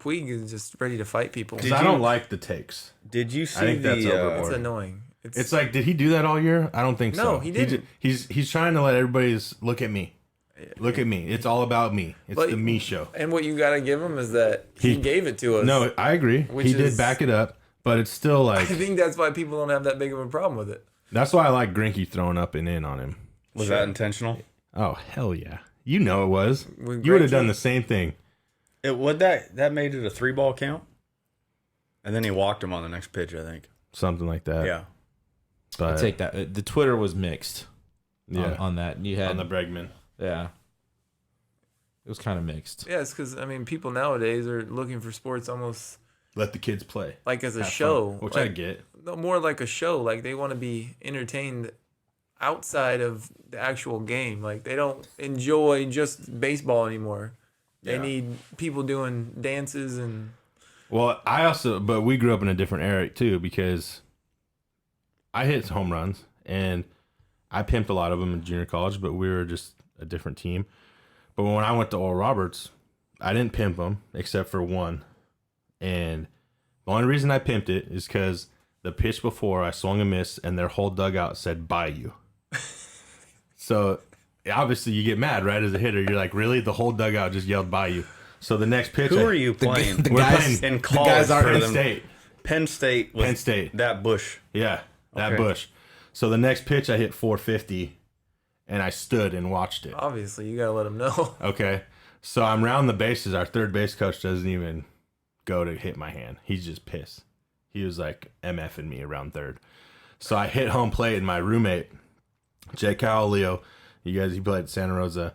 Puig is just ready to fight people. 'Cause I don't like the takes. Did you see I think that's overboard. It's annoying. It's like, did he do that all year? I don't think so. No, he didn't. He's trying to let everybody look at me. Look at me. It's all about me. It's But- the me show. And what you got to give him is that he gave it to us. No, I agree. Which He did is- back it up, but it's still I like think that's why people don't have that big of a problem with it. that's why I like Greinke throwing up and in on him. Was that intentional? Oh hell yeah! You know it was. With You would have Greinke? done the same thing. That made it a 3-ball count, and then he walked him on the next pitch. I think. Something like that. Yeah. But I take that. The Twitter was mixed. yeah, On that, you had on the Bregman. yeah. It was kind of mixed. Yeah, it's because, I mean, people nowadays are looking for sports almost Let the kids play. like as a Have show. fun, which like, I get. no, more like a show. Like they want to be entertained outside of the actual game. Like they don't enjoy just baseball anymore. They Yeah. need people doing dances and Well, but we grew up in a different era too because I hit home runs and I pimped a lot of them in junior college, but we were just a different team. But when I went to Oral Roberts, I didn't pimp them except for one. And the only reason I pimped it is because the pitch before I swung a miss and their whole dugout said "bye you." So obviously you get mad, right? As a hitter, you're like, really? The whole dugout just yelled "bye you." So the next pitch, Who are you playing? the We're guys, playing in college guys aren't for Penn them. State. Penn State. Was Penn State. That Bush. Yeah, that Okay. Bush. So the next pitch I hit 450, and I stood and watched it. obviously you gotta let them know. Okay, so I'm round the bases. Our third base coach doesn't even go to hit my hand. He's just pissed. He was like MFing me around third. So I hit home plate, and my roommate, Jake Leo, he played at Santa Rosa.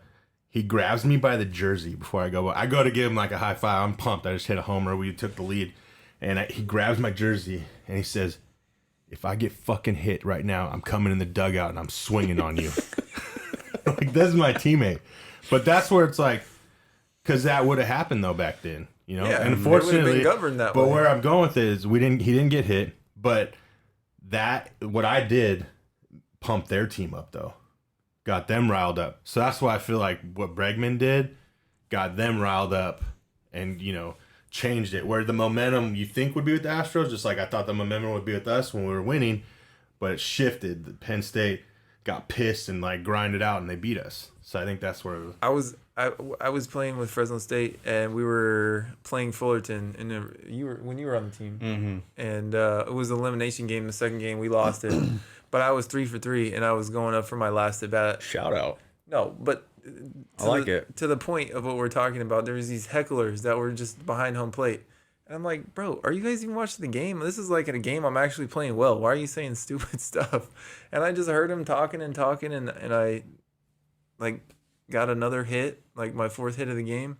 He grabs me by the jersey before I go. I go to give him like a high five. I'm pumped. I just hit a homer. We took the lead. And he grabs my jersey and he says, if I get fucking hit right now, I'm coming in the dugout and I'm swinging on you. Like, that's my teammate. But that's where it's like, because that would have happened though back then. You know, Yeah, and it would've been unfortunately, governed that but way. where I'm going with it is he didn't get hit, but what I did pumped their team up though. Got them riled up. So that's why I feel like what Bregman did got them riled up and, you know, changed it. Where the momentum you think would be with the Astros, just like I thought the momentum would be with us when we were winning, but it shifted. The Penn State got pissed and like grinded out and they beat us. So I think that's where it was. I was playing with Fresno State and we were playing Fullerton and when you were on the team. Mm-hmm. And it was an elimination game. The second game we lost it. But I was 3 for 3 and I was going up for my last at bat. Shout out. No, but I like it. To the point of what we're talking about, there was these hecklers that were just behind home plate. And I'm like, bro, are you guys even watching the game? This is like in a game I'm actually playing well. Why are you saying stupid stuff? And I just heard him talking and I like got another hit, like my 4th hit of the game.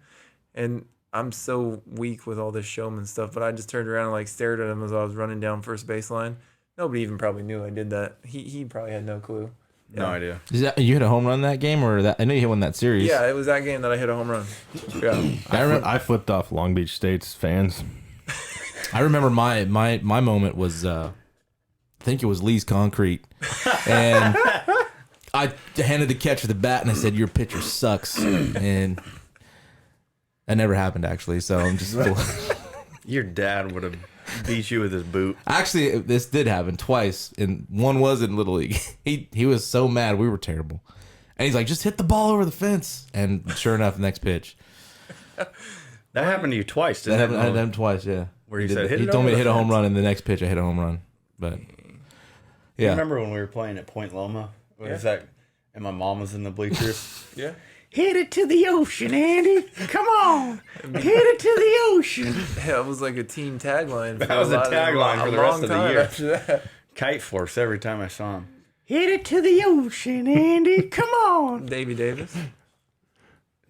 And I'm so weak with all this showman stuff, but I just turned around and like stared at him as I was running down first baseline. Nobody even probably knew I did that. He probably had no clue. No idea. Is that you hit a home run that game or that? I know you hit one that series. Yeah, it was that game that I hit a home run. Yeah. I flipped off Long Beach State's fans. I remember my moment was I think it was Lee's Concrete, and I handed the catcher the bat and I said, "Your pitcher sucks," and that never happened actually. So I'm just Your dad would have beat you with his boot. actually this did happen twice, and one was in Little League. He was so mad we were terrible, and he's like, "Just hit the ball over the fence," and sure enough, next pitch. That happened to you twice, That didn't happened it? to him twice, yeah. Where he He said, did- "Hit he it told me over to hit the a home fence." run, and the next pitch I hit a home run. But You yeah, remember when we were playing at Point Loma? What is that? And my mom was in the bleachers. Yeah. Hit it to the ocean, Andy. Come on. Hit it to the ocean. Yeah, it was like a team tagline. That was a tagline for the rest of the year. After that. Kite Force every time I saw him. Hit it to the ocean, Andy. Come on. Davey Davis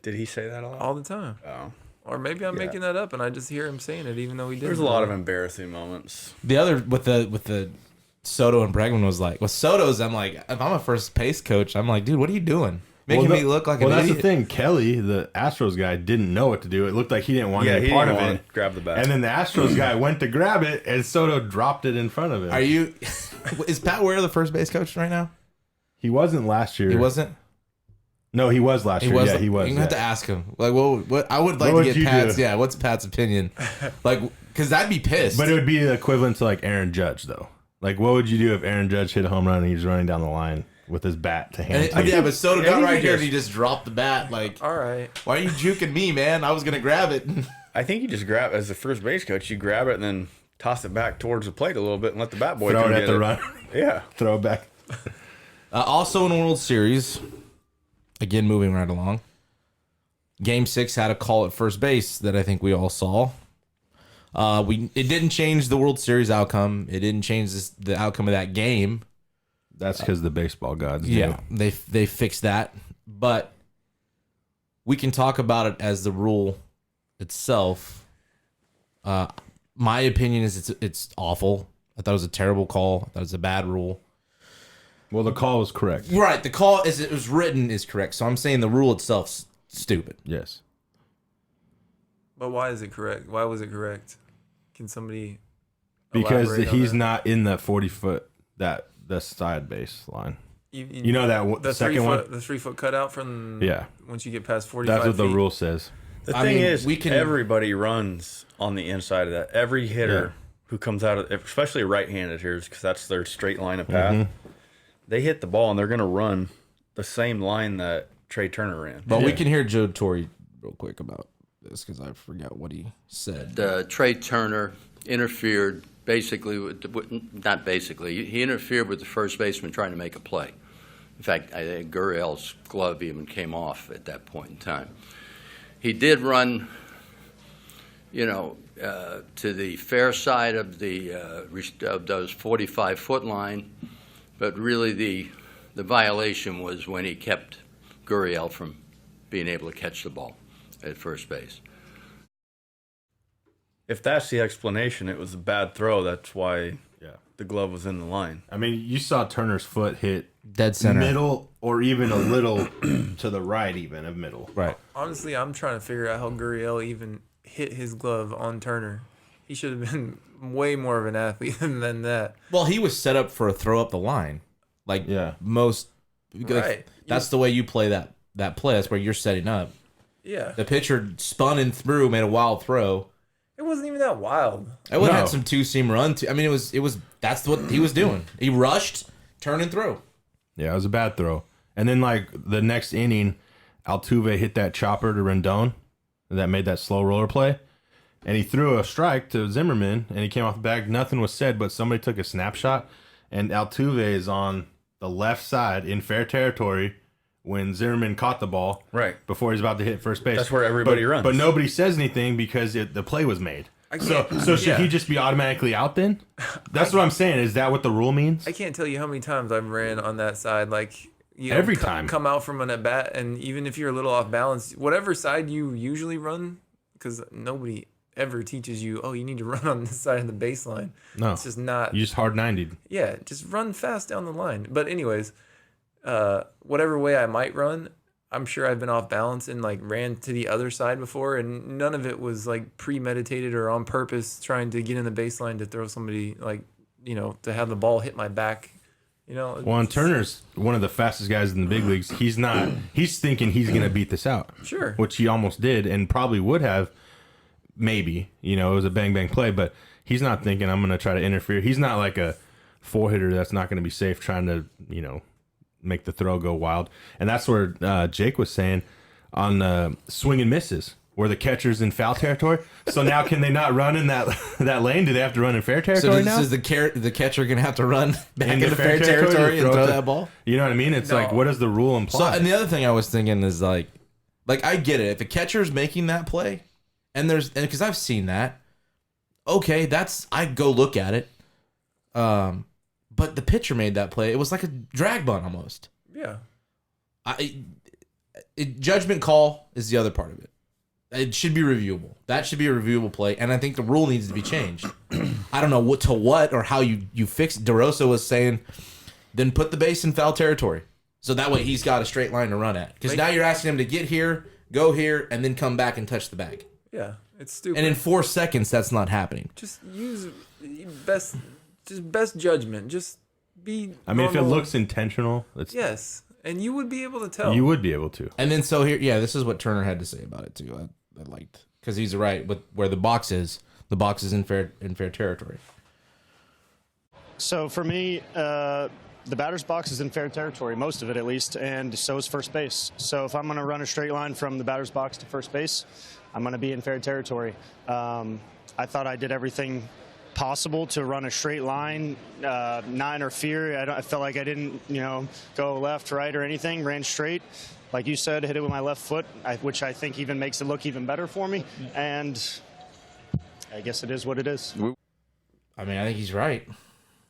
Did he say that a lot? all the time. Oh. Or maybe I'm making that up and I just hear him saying it even though he didn't. There's a lot of embarrassing moments. The other with the Soto and Bregman was like, with Soto's, I'm like, if I'm a first base coach, I'm like, dude, what are you doing? Making me look like an that's idiot. the thing. Kelly, the Astros guy, didn't know what to do. It looked like he didn't want any part of it. Grab the bat. And then the Astros guy went to grab it, and Soto dropped it in front of him. Are you? Is Pat Ware the first base coach right now? He wasn't last year. He wasn't. No, he was last year. Yeah, he was. You have to ask him. Like, what? I would like to get Pat's. Yeah, what's Pat's opinion? Like, because I'd be pissed. But it would be the equivalent to like Aaron Judge, though. Like, what would you do if Aaron Judge hit a home run and he's running down the line with his bat to hand? Yeah, but Soto got right here and he just dropped the bat. Like, All right. why are you juking me, man? I was gonna grab it. I think you just grab, as the first base coach, you grab it and then toss it back towards the plate a little bit and let the bat boy Throw come it at get the it. run. Yeah. Throw it back. Also in World Series, again moving right along. Game 6 had a call at first base that I think we all saw. It didn't change the World Series outcome. It didn't change the outcome of that game. That's because the baseball gods do. Yeah, they fixed that. But we can talk about it as the rule itself. My opinion is it's awful. I thought it was a terrible call. I thought it was a bad rule. Well, the call was correct. Right, the call as it was written is correct. So I'm saying the rule itself's stupid. Yes. But why is it correct? Why was it correct? Can somebody Because elaborate on he's that? not in that 40-foot, the side base line. You know that the second one? The 3 foot cutout from Yeah. once you get past 45 That's what the feet. rule says. The I thing mean, is, we can- everybody runs on the inside of that. Every hitter who comes out of, especially right-handed hitters, because that's their straight line of path, they hit the ball and they're going to run the same line that Trey Turner ran. But we can hear Joe Torre real quick about this because I forgot what he said. Trey Turner interfered he interfered with the first baseman trying to make a play. In fact, I think Gurriel's glove even came off at that point in time. He did run, to the fair side of those 45-foot line, but really the violation was when he kept Gurriel from being able to catch the ball at first base. If that's the explanation, it was a bad throw. That's why the glove was in the line. I mean, you saw Turner's foot hit Dead center. middle or even a little to the right even of middle. Right. Honestly, I'm trying to figure out how Gurriel even hit his glove on Turner. He should have been way more of an athlete than that. Well, he was set up for a throw up the line. Like most. Right. That's the way you play that play. That's where you're setting up. Yeah. The pitcher spun and threw, made a wild throw. It wasn't even that wild. It would have had some two-seam run. I mean, it was. That's what he was doing. He rushed, turn and throw. Yeah, it was a bad throw. And then, like, the next inning, Altuve hit that chopper to Rendon that made that slow roller play. And he threw a strike to Zimmerman, and he came off the bag. Nothing was said, but somebody took a snapshot. And Altuve is on the left side in fair territory when Zimmerman caught the ball before he's about to hit first base. That's where everybody runs. But nobody says anything because the play was made. So should he just be automatically out then? That's what I'm saying. Is that what the rule means? I can't tell you how many times I've ran on that side. Like, Every time. Come out from an at bat, and even if you're a little off balance, whatever side you usually run, because nobody ever teaches you, you need to run on this side of the baseline. No. It's just not. You just hard 90'd. Yeah, just run fast down the line. But anyways, whatever way I might run, I'm sure I've been off balance and like ran to the other side before, and none of it was like premeditated or on purpose trying to get in the baseline to throw somebody to have the ball hit my back. Well, and Turner's one of the fastest guys in the big leagues. He's not. He's thinking he's going to beat this out. Sure. Which he almost did and probably would have. Maybe. It was a bang play, but he's not thinking I'm going to try to interfere. He's not like a four-hitter that's not going to be safe trying to, make the throw go wild. And that's where Jake was saying on swing and misses, where the catcher's in foul territory. So now can they not run in that lane? Do they have to run in fair territory now? So is the catcher going to have to run back into fair fair territory and throw it that ball? You know what I mean? It's like, what does the rule imply? So, and the other thing I was thinking is like I get it. If a catcher's making that play, and because I've seen that, okay, I go look at it. but the pitcher made that play. It was like a drag bunt almost. Yeah. Judgment call is the other part of it. It should be reviewable. That should be a reviewable play, and I think the rule needs to be changed. I don't know what or how you fix it. DeRosa was saying, then put the base in foul territory. So that way he's got a straight line to run at. Because now you're asking him to get here, go here, and then come back and touch the bag. Yeah, it's stupid. And in 4 seconds, that's not happening. Just use best judgment. Just be. I mean, if it normal. looks intentional, it's Yes, and you would be able to tell. you would be able to. And then so here, yeah, this is what Turner had to say about it too. I liked because he's right. But where the box is in fair territory. So for me, the batter's box is in fair territory, most of it at least, and so is first base. So if I'm going to run a straight line from the batter's box to first base, I'm going to be in fair territory. I thought I did everything possible to run a straight line, not interfere. I felt like I didn't, go left, right, or anything. Ran straight. Like you said, hit it with my left foot, which I think even makes it look even better for me. And I guess it is what it is. I mean, I think he's right.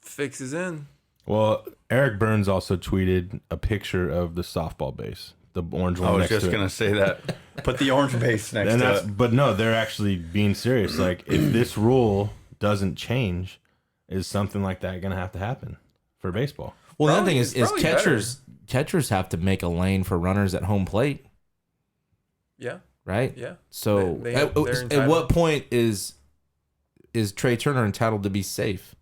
Fix is in. Well, Eric Burns also tweeted a picture of the softball base, the orange one. I was next just to gonna it. say that. Put the orange base next And to that's, it. but no, they're actually being serious. Like, if this rule doesn't change, is something like that going to have to happen for baseball? Well, the other Probably- thing it's is probably catchers have to make a lane for runners at home plate, Yeah, right? yeah. So They're at entitled. what point is Trey Turner entitled to be safe?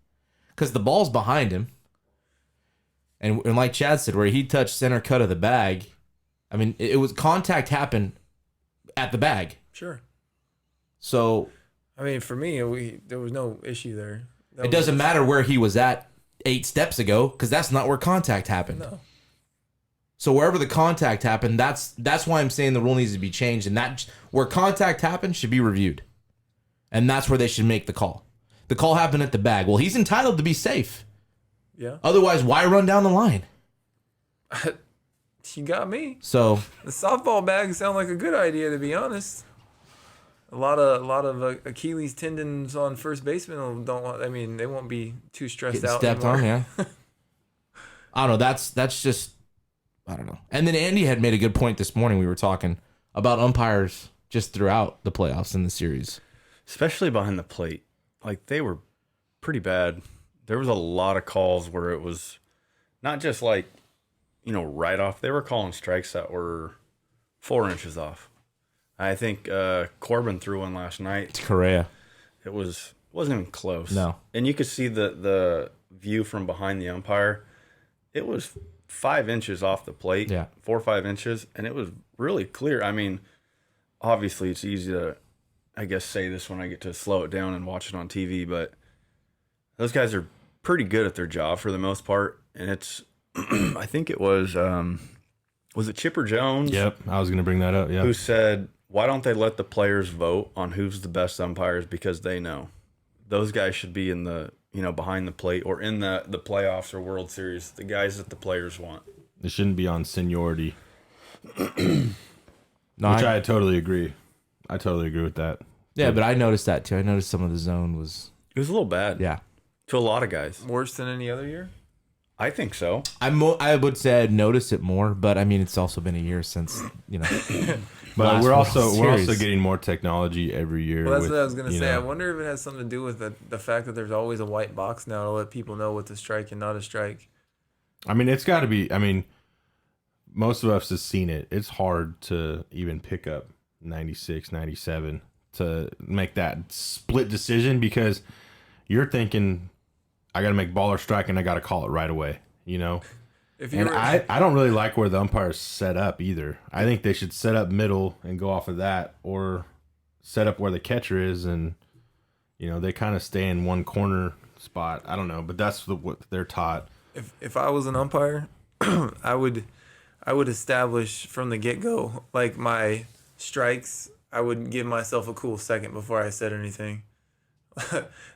Because the ball's behind him, and like Chad said, where he touched center cut of the bag, I mean, it was contact happened at the bag. Sure. So I mean, for me, there was no issue there. it doesn't matter where he was at 8 steps ago, because that's not where contact happened. No. So wherever the contact happened, that's why I'm saying the rule needs to be changed, and that where contact happened should be reviewed, and that's where they should make the call. The call happened at the bag. Well, he's entitled to be safe. Yeah. Otherwise, why run down the line? You got me. So The softball bags sound like a good idea, to be honest. A lot of Achilles tendons on first baseman don't want. I mean, they won't be too stressed getting out. stepped anymore. on, yeah. I don't know. That's just, I don't know. And then Andy had made a good point this morning. We were talking about umpires just throughout the playoffs in the series. Especially behind the plate. Like, they were pretty bad. There was a lot of calls where it was not just like, right off. They were calling strikes that were 4 inches off. I think Corbin threw one last night. It's Correa. It wasn't even close. No. And you could see the view from behind the umpire. It was 5 inches off the plate. Yeah. 4 or 5 inches. And it was really clear. I mean, obviously it's easy to, I guess, say this when I get to slow it down and watch it on TV, but those guys are pretty good at their job for the most part. And it's, I think it was it Chipper Jones? Yep, I was going to bring that up. Yeah, Who said, why don't they let the players vote on who's the best umpires, because they know. Those guys should be in the, behind the plate or in the playoffs or World Series, the guys that the players want. it shouldn't be on seniority, No, which I totally agree. I totally agree with that. yeah, but I noticed that too. I noticed some of the zone was, It was a little bad yeah. to a lot of guys. Worse than any other year. I think so. I would say I'd notice it more, but I mean, it's also been a year since, But last we're World also Series. getting more technology every year. Well, that's with, what I was gonna you say. I know- wonder if it has something to do with the fact that there's always a white box now to let people know what's a strike and not a strike. I mean, it's got to be. I mean, most of us have seen it. It's hard to even pick up 96, 97 to make that split decision, because you're thinking, I got to make ball or strike, and I got to call it right away. If you And were, I don't really like where the umpires set up either. I think they should set up middle and go off of that, or set up where the catcher is, and they kind of stay in one corner spot. I don't know, but that's what they're taught. if I was an umpire, I would establish from the get go like my strikes. I would give myself a cool second before I said anything,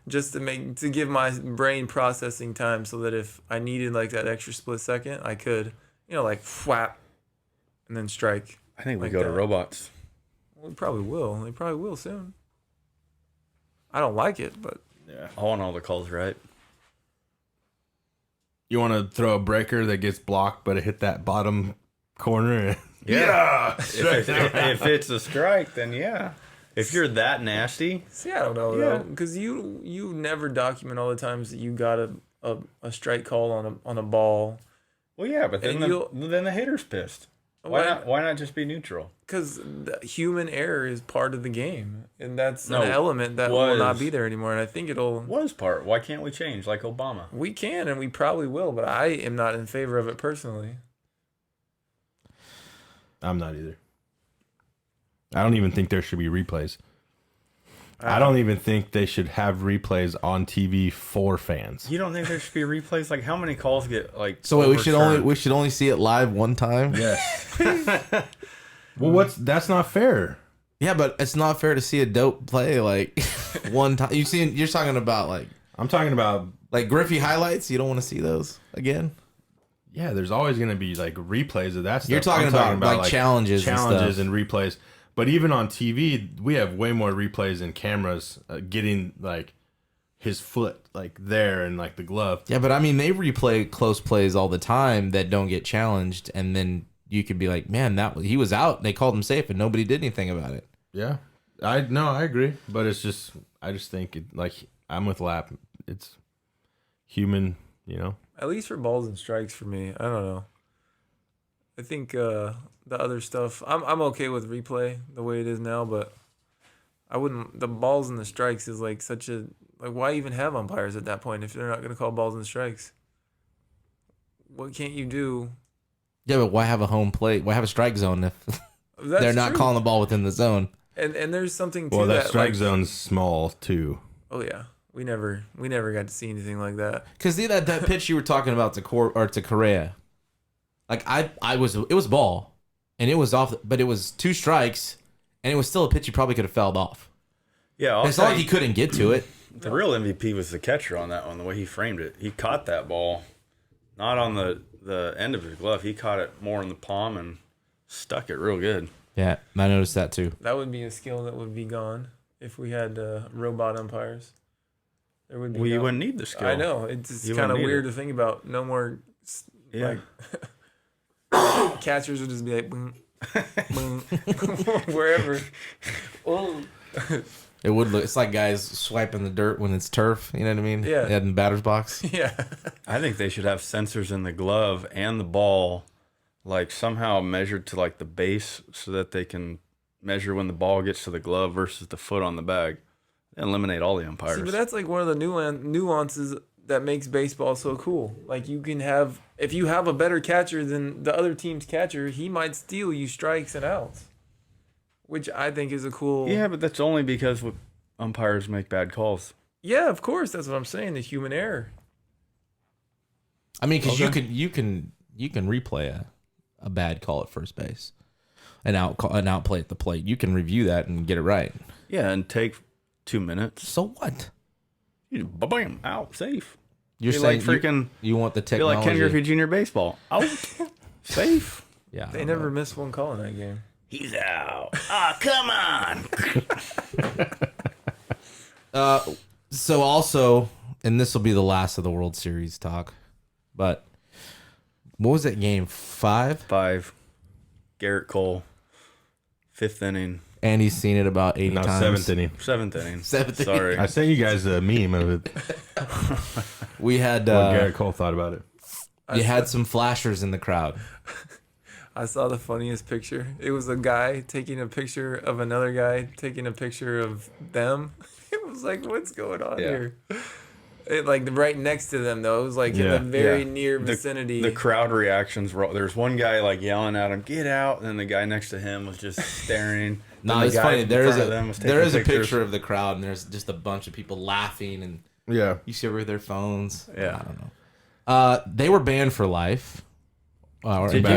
just to give my brain processing time, so that if I needed like that extra split second, I could, like whap, and then strike. I think we Like go to that. robots. Well, they probably will. They probably will soon. I don't like it, but Yeah. I want all the calls right. You want to throw a breaker that gets blocked, but it hit that bottom corner. Yeah. If it's a strike, then yeah. If you're that nasty, See, I don't know though, because you never document all the times that you got a strike call on a ball. well, yeah, but then the hitter's pissed. Why not just be neutral? Because human error is part of the game, and that's No, an element that will not be there anymore. And I think it'll. Was part. Why can't we change like Obama? We can, and we probably will, but I am not in favor of it personally. I'm not either. I don't even think there should be replays. I don't even think they should have replays on TV for fans. You don't think there should be replays? Like how many calls get like? So wait, overturned? we should only see it live one time. Yes. Well, that's not fair. Yeah, but it's not fair to see a dope play like one time. You're talking about like I'm talking about Griffey highlights. You don't want to see those again. Yeah, there's always going to be like replays of that stuff. You're talking I'm about like challenges and replays. But even on TV, we have way more replays and cameras getting like his foot like there and like the glove. Yeah, but I mean, they replay close plays all the time that don't get challenged, and then you could be like, man, he was out. They called him safe, and nobody did anything about it. Yeah, I agree, but it's just I just think I'm with Lap. It's human, At least for balls and strikes for me. I don't know. I think the other stuff, I'm okay with replay the way it is now, but I wouldn't. The balls and the strikes is like such a why even have umpires at that point if they're not going to call balls and strikes? What can't you do? Yeah, but why have a home plate? Why have a strike zone if That's they're not true. calling the ball within the zone? And there's something to well, that that strike zone's small too. Oh yeah, we never got to see anything like that. Because that pitch you were talking about to Correa, like it was ball, and it was off, but it was 2 strikes, and it was still a pitch you probably could have fouled off. Yeah, It's not like he couldn't get to it. The real MVP was the catcher on that one. The way he framed it, he caught that ball, not on the end of his glove. He caught it more in the palm and stuck it real good. Yeah, I noticed that too. That would be a skill that would be gone if we had robot umpires. There would be. You wouldn't need the skill. I know it's You kind of wouldn't need weird it. to think about. No more. Yeah. Like, catchers would just be like, boom, boom, wherever. Oh. It would look. It's like guys swiping the dirt when it's turf. You know what I mean? Yeah. In the batter's box. Yeah. I think they should have sensors in the glove and the ball, like somehow measured to like the base, so that they can measure when the ball gets to the glove versus the foot on the bag. Eliminate all the umpires. See, but that's like one of the nuances that makes baseball so cool. Like you can have, if you have a better catcher than the other team's catcher, he might steal you strikes and outs, which I think is a cool. Yeah, but that's only because umpires make bad calls. Yeah, of course. That's what I'm saying. The human error. I mean, because you can replay a bad call at first base, an out play at the plate. You can review that and get it right. Yeah, and take 2 minutes. So what? You bam, out, safe. You're Be saying like freaking. you want the Be technology? like Ken Griffey Jr. baseball. Out, safe. Yeah, They never missed one call in that game. He's out. Ah, come on. So also, and this will be the last of the World Series talk, but what was that game? 5? 5. Garrett Cole. 5th inning. Andy's seen it about 80 times. 7th inning. 7th inning. 7th inning. Sorry. I sent you guys a meme of it. We had What Garrett Cole thought about it. you had some flashers in the crowd. I saw the funniest picture. It was a guy taking a picture of another guy taking a picture of them. It was like, what's going on here? It like right next to them though. It was like in the very near vicinity. The crowd reactions were. There's one guy like yelling at him, "Get out!" and then the guy next to him was just staring. No, Then the it's guy funny. in There is front of them was a taking pictures. picture of the crowd, and there's just a bunch of people laughing, and Yeah. you see over their phones. Yeah. I don't know. They were banned for life. Did bad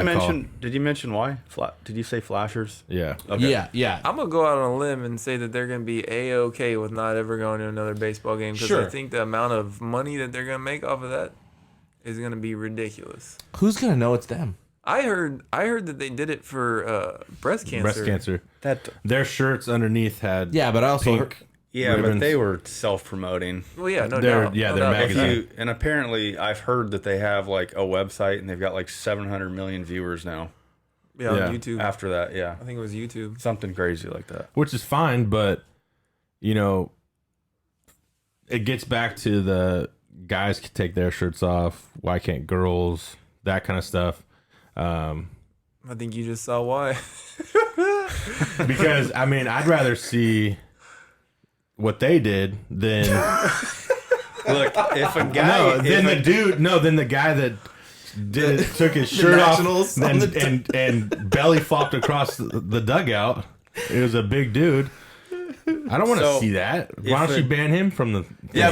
you mention why? Did you say flashers? Yeah. Okay. Yeah. I'm gonna go out on a limb and say that they're gonna be a-okay with not ever going to another baseball game because Sure. I think the amount of money that they're gonna make off of that is gonna be ridiculous. Who's gonna know it's them? I heard that they did it for breast cancer. Breast cancer. That Their shirts underneath had Yeah, but I also pink Yeah, but ribbons. they were self-promoting. Well, yeah, no They're- doubt. yeah, no they're doubt. magazine. And apparently, I've heard that they have like a website and they've got like 700 million viewers now. Yeah, Yeah. on YouTube. After that, yeah, I think it was YouTube. something crazy like that. Which is fine, but you know, it gets back to the guys can take their shirts off. Why can't girls? That kind of stuff. I think you just saw why. Because I mean, I'd rather see what they did than Look, if a guy, than the guy that took his shirt off Nationals and belly flopped across the dugout. It was a big dude. I don't want to So, see that. Why if don't you ban him from the? Yeah,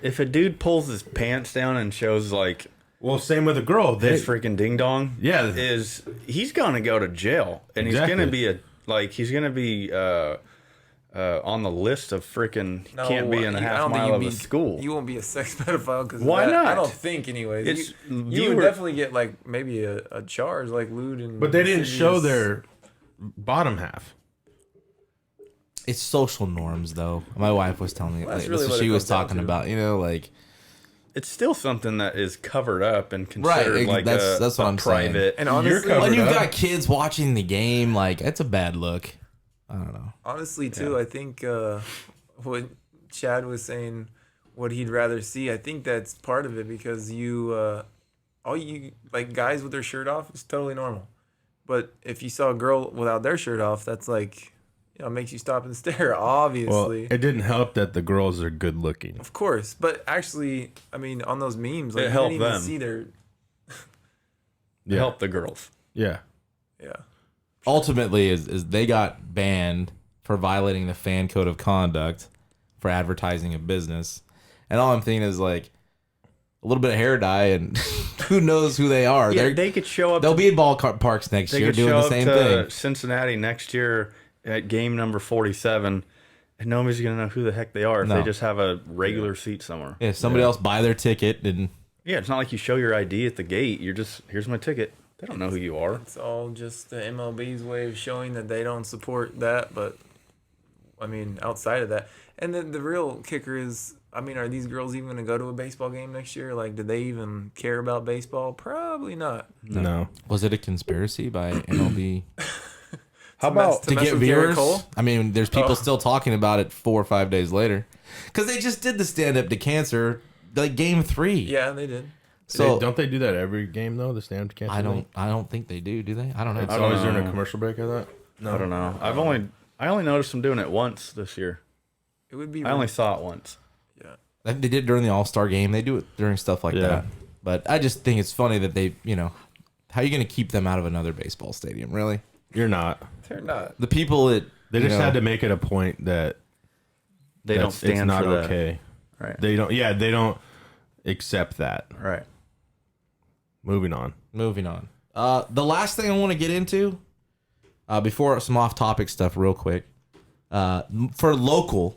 if a dude pulls his pants down and shows like well, same with a girl. his freaking ding dong, Yeah. he's gonna go to jail, and Exactly. he's gonna be on the list of freaking can't be in a I half don't think mile you'd of be- a school. You won't be a sex pedophile because Why not? I don't think, anyways. It's you viewer- would definitely get like maybe a charge like lewd and. But they didn't show insidious- their bottom half. It's social norms, though. My wife was telling me That's like, really that's what what it she was comes down talking to. about. You know, like It's still something that is covered up and considered like that's what I'm saying. private. And honestly, covered when you've up. got kids watching the game, like it's a bad look. I don't know. honestly too, I think what Chad was saying, what he'd rather see, I think that's part of it because all you like guys with their shirt off is totally normal, but if you saw a girl without their shirt off, that's like, it makes you stop and stare. Well, Obviously, it didn't help that the girls are good looking. of course, but actually, I mean, on those memes, like It you helped didn't even them. see their Yeah. Help the girls. Yeah. yeah. Ultimately, is they got banned for violating the fan code of conduct for advertising a business, and all I'm thinking is like a little bit of hair dye, and who knows who they are? Yeah, they could show up. They'll be in parks next They year could doing show the up same to thing. Cincinnati next year at game number 47, and nobody's gonna know who the heck they are if No. they just have a regular seat somewhere. Yeah, somebody else buy their ticket and Yeah, it's not like you show your ID at the gate. You're just, here's my ticket. They don't know who you are. It's all just the MLB's way of showing that they don't support that. But I mean, outside of that, and then the real kicker is, I mean, are these girls even going to go to a baseball game next year? Like, do they even care about baseball? Probably not. No. was it a conspiracy by MLB How about to mess get with Garrett viewers? Cole? I mean, there's people Oh. still talking about it 4 or 5 days later because they just did the stand up to cancer like game 3. Yeah, they did. So Don't they do that every game though? The stand cancel. I don't think they do they? I don't know. It's I don't always during a know. commercial break. I thought. I don't know. I only noticed them doing it once this year. It would be. I only saw it once. Yeah. They did it during the All-Star game. They do it during stuff like Yeah. that. But I just think it's funny that they, how are you going to keep them out of another baseball stadium, really? You're not. They're not. The people that They just had to make it a point that They don't it's stand not for that. okay. Right. They don't. Yeah, they don't accept that. Right. Moving on. Moving on. The last thing I want to get into, before some off-topic stuff real quick, for local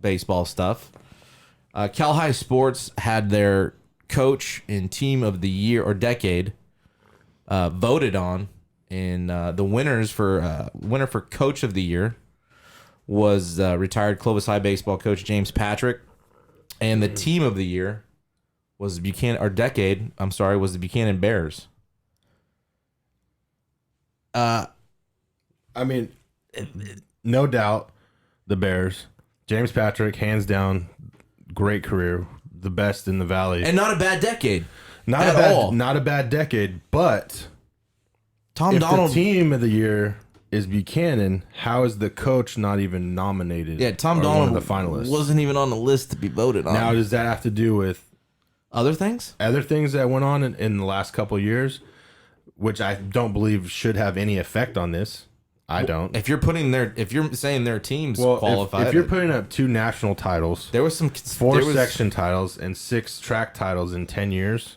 baseball stuff, Cal High Sports had their coach and team of the year or decade voted on, and the winner for coach of the year was retired Clovis High baseball coach James Patrick, and the team of the year was the Buchanan Bears. I mean, no doubt, the Bears. James Patrick, hands down, great career, the best in the valley. And not a bad decade. Not at a bad, all. Not a bad decade. But Tom if Donald. the team of the year is Buchanan, how is the coach not even nominated? Yeah, Tom or Donald one of the finalists. wasn't even on the list to be voted on. Now, does that have to do with Other things? other things that went on in the last couple of years, which I don't believe should have any effect on this? I don't. If you're saying their teams Well, qualified, if you're putting up 2 national titles, there was some 4 section titles, and 6 track titles in 10 years,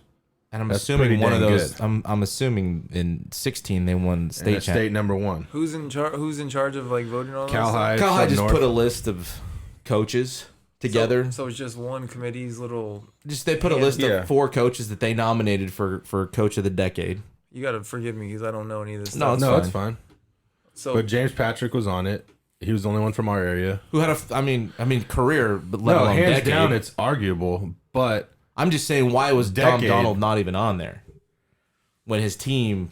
and I'm that's assuming pretty one of dang those. good. I'm assuming in 16 they won and state a state number 1. Who's in charge? Who's in charge of like voting on Cal this? High, Cal High Sub just North. put a list of coaches together. So it's just one committee's little. Just they put a Yeah. list Yeah. of 4 coaches that they nominated for coach of the decade. You gotta forgive me because I don't know any of this No, stuff. it's No, fine. it's fine. So But James Patrick was on it. He was the only one from our area. Who had career, but let No, alone hands decade. down, it's arguable. But I'm just saying, why was Tom Decade. Donald not even on there when his team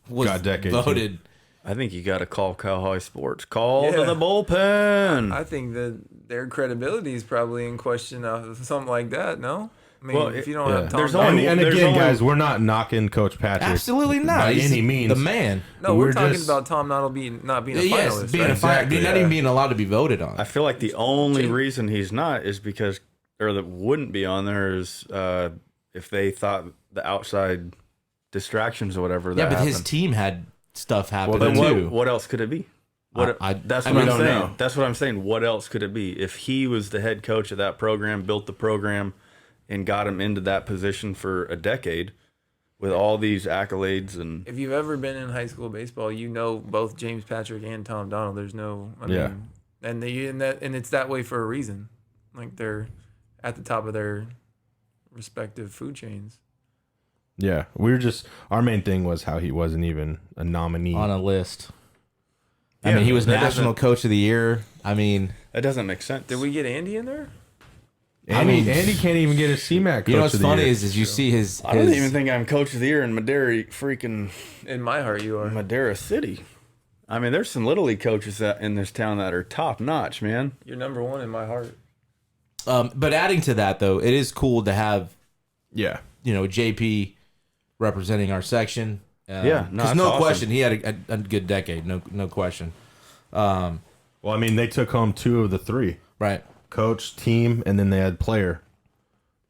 was Got decade voted? I think you got to call Cal High Sports. Call Yeah. to the bullpen. I think that their credibility is probably in question of something like that. No, I mean, Well, if you don't yeah. have Tom There's Donald, only- and there's again, only- guys, we're not knocking Coach Patrick. Absolutely not. by He's any means. the man. no, we're we're talking just- about Tom Donald not being a Yes, finalist. being right? a fire, Exactly, not even being allowed to be voted on. I feel like the only reason he's not is because, or that wouldn't be on there is if they thought the outside distractions or whatever. Yeah, That but his happened. team had stuff happen Then too. what else could it be? That's I what mean, I'm don't saying. know. That's what I'm saying. What else could it be? If he was the head coach of that program, built the program, and got him into that position for a decade, with all these accolades and If you've ever been in high school baseball, you know both James Patrick and Tom Donald. There's no, I Yeah. mean, and it's that way for a reason. Like they're at the top of their respective food chains. Yeah, our main thing was how he wasn't even a nominee. On a list. I Yeah, mean, he was that National doesn't- Coach of the Year. I mean, that doesn't make sense. Did we get Andy in there? Andy can't even get a CMAC. you know Coach what's of the funny year. is you see his. I don't even think I'm coach of the year in In my heart, you are. Madera City. I mean, there's some little league coaches in this town that are top notch, man. You're number one in my heart. But adding to that, though, it is cool to have Yeah, JP representing our section. Yeah, no, because that's no awesome. question, he had a good decade. No question. well, I mean, they took home 2 of the 3: Right. coach, team, and then they had player.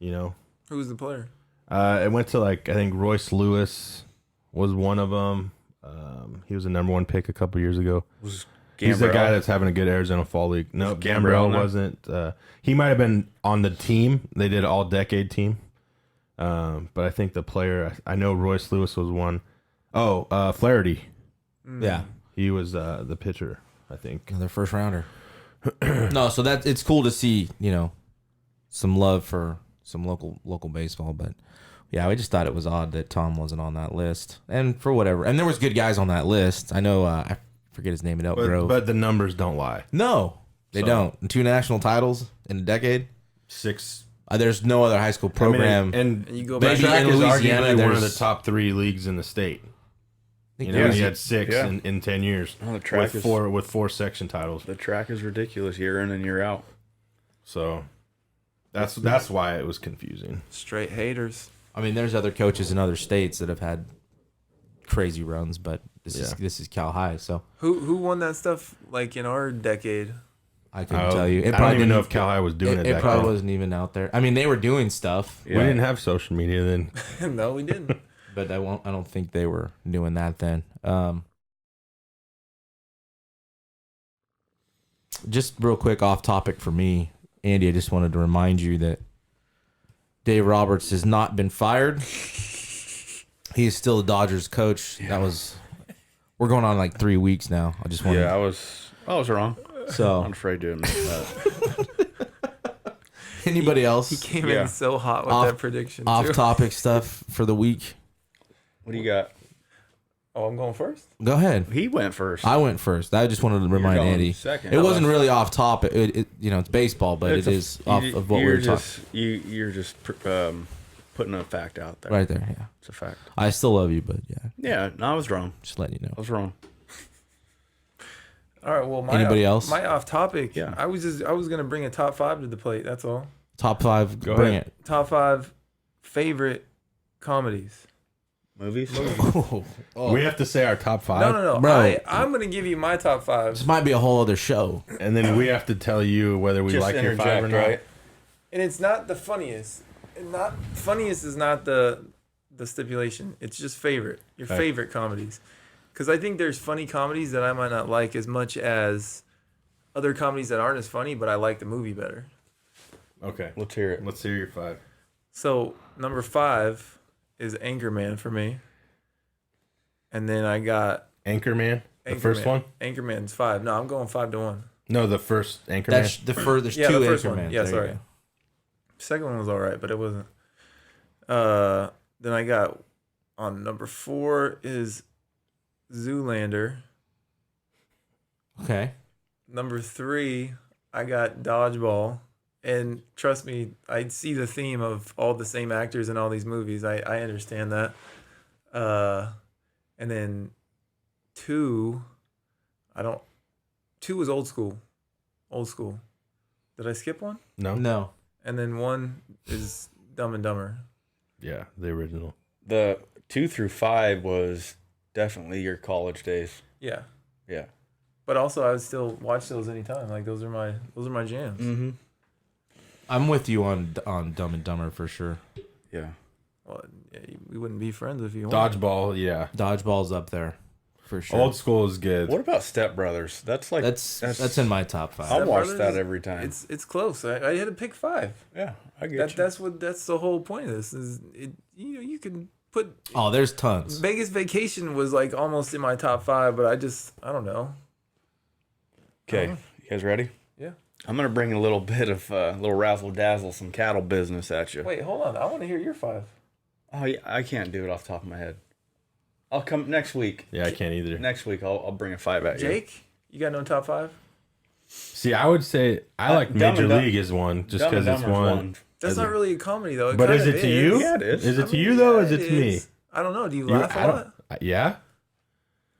You know, Who was the player? it went to I think Royce Lewis was one of them. He was a #1 pick a couple years ago. He's the guy that's having a good Arizona Fall League. No, Gambrell Gambrell no? wasn't. He might have been on the team. They did all decade team. But I think the player, I know Royce Lewis was one. Oh, Flaherty. Yeah. He was the pitcher, I think. Another first rounder. No, so it's cool to see, some love for some local baseball, but yeah, I just thought it was odd that Tom wasn't on that list. And for whatever. And there was good guys on that list. I know I forget his name at Elk Grove. But the numbers don't lie. No, they So- don't. And 2 national titles in a decade. 6. There's no other high school program. and And you go the back track in is Louisiana, arguably one of the there's- top 3 leagues in the state. think You know, there's- he had 6 Yeah. in 10 years Oh, the track with is- with 4 section titles. The track is ridiculous year in and year out. So that's why it was confusing. Straight haters. I mean, there's other coaches in other states that have had crazy runs, but this is Cal High, so Who won that stuff like in our decade? I couldn't tell you. I don't even know if Cal High was doing it. It back probably then. wasn't even out there. I mean, they were doing stuff, We didn't have social media then. No, we didn't. but I don't think they were doing that then. Just real quick off topic for me, Andy, I just wanted to remind you that Dave Roberts has not been fired. He is still the Dodgers coach. We're going on like 3 weeks now. I just wanted Yeah, I was wrong. so I'm afraid to admit that. anybody else He came Yeah. in so hot with Off- that prediction. off too. topic stuff for the week? What do you got? Oh, I'm going first. Go ahead. He went first. I went first. I just wanted to remind going Andy. second. It wasn't really off topic. It's baseball, but It's it a- is off of what we you're were talking. You're just putting a fact out there. Right there, yeah. It's a fact. I still love you, but yeah, Yeah, no, I was wrong. just letting you know. I was wrong. All right. Well, Anybody else? My off topic. Yeah. I was gonna bring a top 5 to the plate. That's all. Top 5, Go bring ahead. it. Top 5 favorite comedies. Movies? We have to say our top 5. No. Bro. I'm gonna give you my top 5. This might be a whole other show. And then we have to tell you whether we Just like your 5 or interject, not. right? And it's not the funniest. Funniest is not the stipulation. It's just favorite. Your Okay. favorite comedies. Because I think there's funny comedies that I might not like as much as other comedies that aren't as funny, but I like the movie better. Okay. Let's hear it. Let's hear your 5. So number 5 is Anchorman for me. And then I got Anchorman? The first one? Anchorman's 5. No, I'm going 5-1. No, the first Anchorman. That's the first. There's Yeah, 2 the first Anchormans. one. Yeah, There you sorry. go. Second one was all right, but it wasn't. Then I got on number 4 is Zoolander. Okay. Number 3, I got Dodgeball. And trust me, I see the theme of all the same actors in all these movies. I understand that. And then 2, 2 was old school. Old school. Did I skip one? No. And then 1 is Dumb and Dumber. Yeah, the original. The 2 through 5 was definitely your college days. Yeah. Yeah. But also, I would still watch those anytime. Like those are my jams. Mm-hmm. I'm with you on Dumb and Dumber for sure. Yeah. Well, yeah, we wouldn't be friends if you weren't. Dodgeball, yeah. Dodgeball's up there for sure. Old school is good. What about Step Brothers? That's like That's in my top 5. I'll Step watch Brothers that is- every time. It's close. I had to pick 5. Yeah, I get you. That's the whole point of this. Is it? You can put Oh, there's tons. Vegas Vacation was like almost in my top 5, but I don't know. Okay, you guys ready? Yeah. I'm gonna bring a little bit of little razzle dazzle, some cattle business at you. Wait, hold on. I want to hear your 5. Oh, yeah, I can't do it off the top of my head. I'll come next week. Yeah, I can't either. Next week I'll bring a 5 at you. Jake, you got no top 5? See, I would say I like Dumb Major and Dumb- League is one, just Dumb and because it's Dumber's one. That's not really a comedy though. It But is kind it of to you? Yeah, it is. Is it I to mean, you though? Or yeah, is it to me? is. I don't know. Do you You- laugh a I don't- lot? Yeah.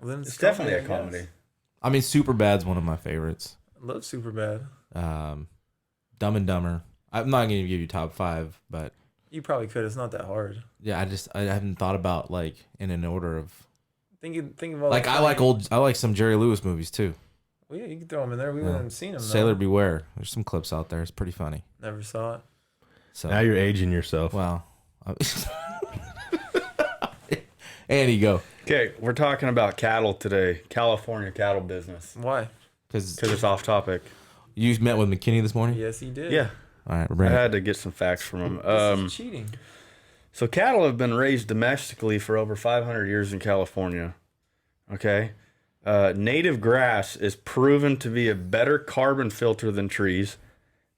Well, then It's definitely a I guess. comedy. I mean, Superbad's one of my favorites. I love Superbad. Dumb and Dumber. I'm not going to give you top 5, but You probably could. It's not that hard. yeah, I haven't thought about like in an order of Think of all. like the I like some Jerry Lewis movies too. Well, yeah, you can throw them in there. We wouldn't have seen them. Sailor Beware. There's some clips out there. It's pretty funny. Never saw it. So Now you're aging yourself. wow. Andy, go. Okay, we're talking about cattle today. California cattle business. Why? Because Because it's off topic. you met with McKinney this morning. Yes, he did. Yeah. All right, we're I bringing. had to get some facts from him. This is cheating. So cattle have been raised domestically for over 500 years in California. Okay. Native grass is proven to be a better carbon filter than trees.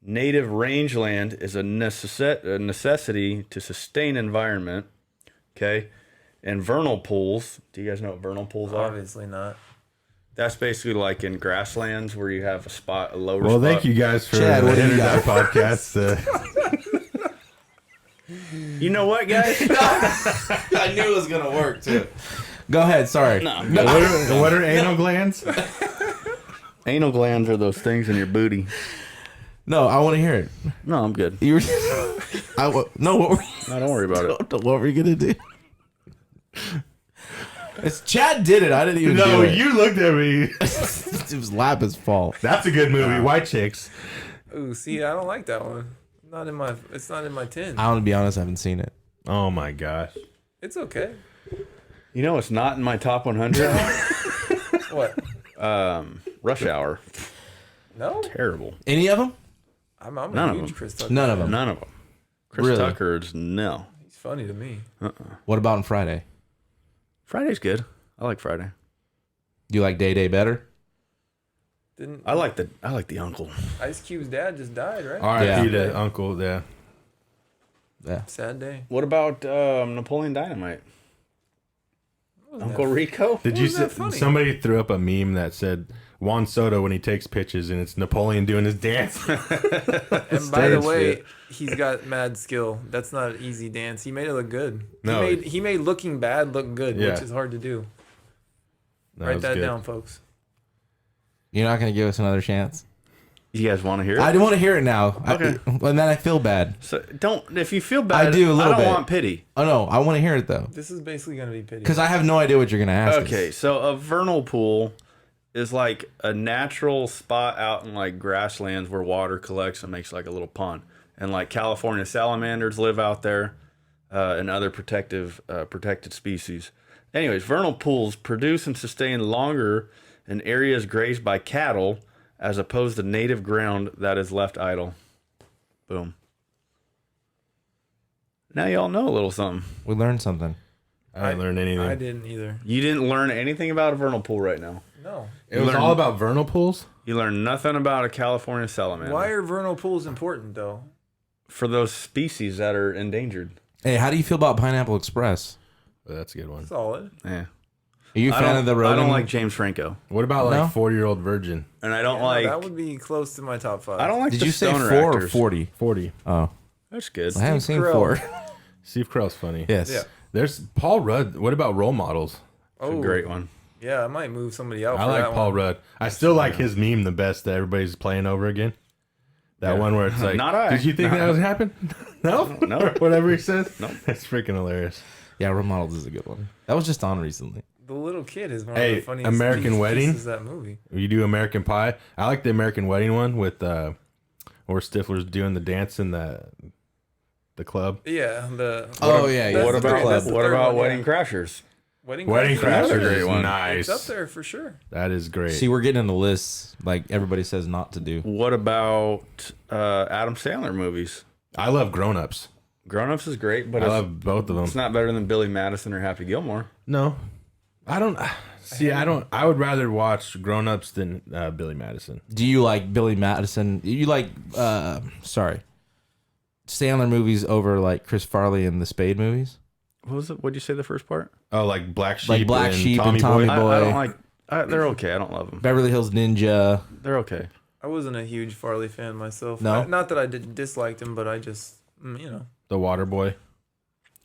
Native rangeland is a necessity to sustain environment. Okay. And vernal pools. Do you guys know what vernal pools are? Obviously not. That's basically like in grasslands where you have a lower Well, spot. thank you guys for Chad, the what do you Internet got? podcast. You know what, guys? I knew it was gonna work too. Go ahead. Sorry. What are anal glands? Anal glands are those things in your booty. No, I want to hear it. No, I'm good. You were. No. What were No, don't worry about it. what were you gonna do? It's Chad did it. I didn't even do No, it. you looked at me. It was Lapis' fault. That's a good movie. White Chicks. Ooh, see, I don't like that one. It's not in my 10. I want to be honest. I haven't seen it. Oh my gosh. It's okay. You know it's not in my top 100? What? Rush Hour. No? Terrible. Any of them? I'm None a of huge them. Chris Tucker. None of them. None of them. Chris Really? Tucker's no. He's funny to me. What about on Friday? Friday's good. I like Friday. Do you like Day Day better? Didn't I like the uncle. Ice Cube's dad just died, right? R.I.P. Yeah. to Uncle. Yeah. Yeah. Sad day. What about Napoleon Dynamite? Wasn't Uncle that- Rico? Did you was that see? funny? Somebody threw up a meme that said Juan Soto when he takes pitches and it's Napoleon doing his dance. And by the Stage way, shit. he's got mad skill. That's not an easy dance. He made it look good. No. He made looking bad look good, Yeah. which is hard to do. was Write that good. down, folks. You're not gonna give us another chance. You guys want to hear it? I want to hear it now. Okay. And then I feel bad. So don't. If you feel bad, I do a little I don't bit. want pity. Oh no, I want to hear it though, This is basically gonna be pity. because I have no idea what you're gonna ask. us. Okay, so a vernal pool is like a natural spot out in like grasslands where water collects and makes like a little pond. And like California salamanders live out there, and other protected species. Anyways, vernal pools produce and sustain longer in areas grazed by cattle as opposed to native ground that is left idle. Boom. Now y'all know a little something. We learned something. I didn't learn anything. I didn't either. You didn't learn anything about a vernal pool right now. No. It was all about vernal pools. You learned nothing about a California salamander. Why are vernal pools important though? For those species that are endangered. Hey, how do you feel about Pineapple Express? Oh, that's a good one. Solid. Yeah. Are you a fan of the Rogan? I don't like James Franco, What about No? like 40-year-old virgin? and I don't Yeah, like. that would be close to my top 5. I don't like. Did the you say stoner 4 or actors. 40? 40. Oh, That's good. I haven't seen Carell. 4. Steve Carell's funny. Yes. Yeah. There's Paul Rudd. What about Role Models? It's a great one. Yeah, I might move somebody out. I for like that Paul one. Rudd. I still like his meme the best that everybody's playing over again. That Yeah. one where it's like, Not I. did you think that was happen? No? No. Or whatever he says? No. That's freaking hilarious. Yeah, Role Models is a good one. That was just on recently. The little kid is one Hey, of the funniest American Wedding? pieces of that movie. You do American Pie. I like the American Wedding one with where Stifler's doing the dance in the club. Yeah, Oh, yeah, yeah. that's What the third- about that's the what third about one, Wedding yeah. Crashers? Wedding Wedding Crashers? Crashers. Crashers Great is one. nice. It's up there for sure. That is great. See, we're getting in the list like everybody says not to do. What about Adam Sandler movies? I love Grown Ups. Grown Ups is great, but I love both of them. it's not better than Billy Madison or Happy Gilmore. No, I don't. See, I don't. I would rather watch Grown Ups than Billy Madison. Do you like Billy Madison? You like Sandler movies over like Chris Farley and the Spade movies? What was it? What'd you say the first part? Oh, like Black Sheep, Like Black and Sheep Tommy and Tommy Boy. Boy. I don't like. They're okay. I don't love them. Beverly Hills Ninja. They're okay. I wasn't a huge Farley fan myself. No? Not that I disliked him, but I just, The Water Boy.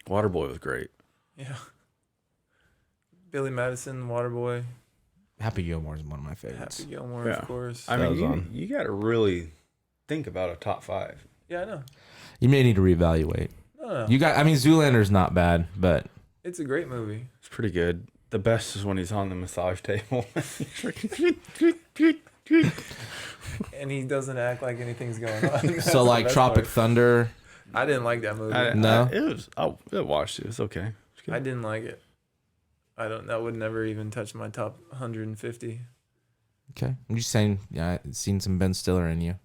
Waterboy was great. yeah. Billy Madison, Waterboy, Happy Gilmore is one of my favorites. Happy Gilmore, Yeah. of course. I That mean, was on. you got to really think about a top 5. Yeah, I know. You may need to reevaluate. No. You got. I mean, Zoolander's not bad, but It's a great movie. It's pretty good. The best is when he's on the massage table. And he doesn't act like anything's going on. That's so the like best Tropic part. Thunder. I didn't like that movie. I No? it was. I watched it. It was okay. It's good. didn't like it. That would never even touch my top 150. Okay, I'm just saying. Yeah, I've seen some Ben Stiller in you.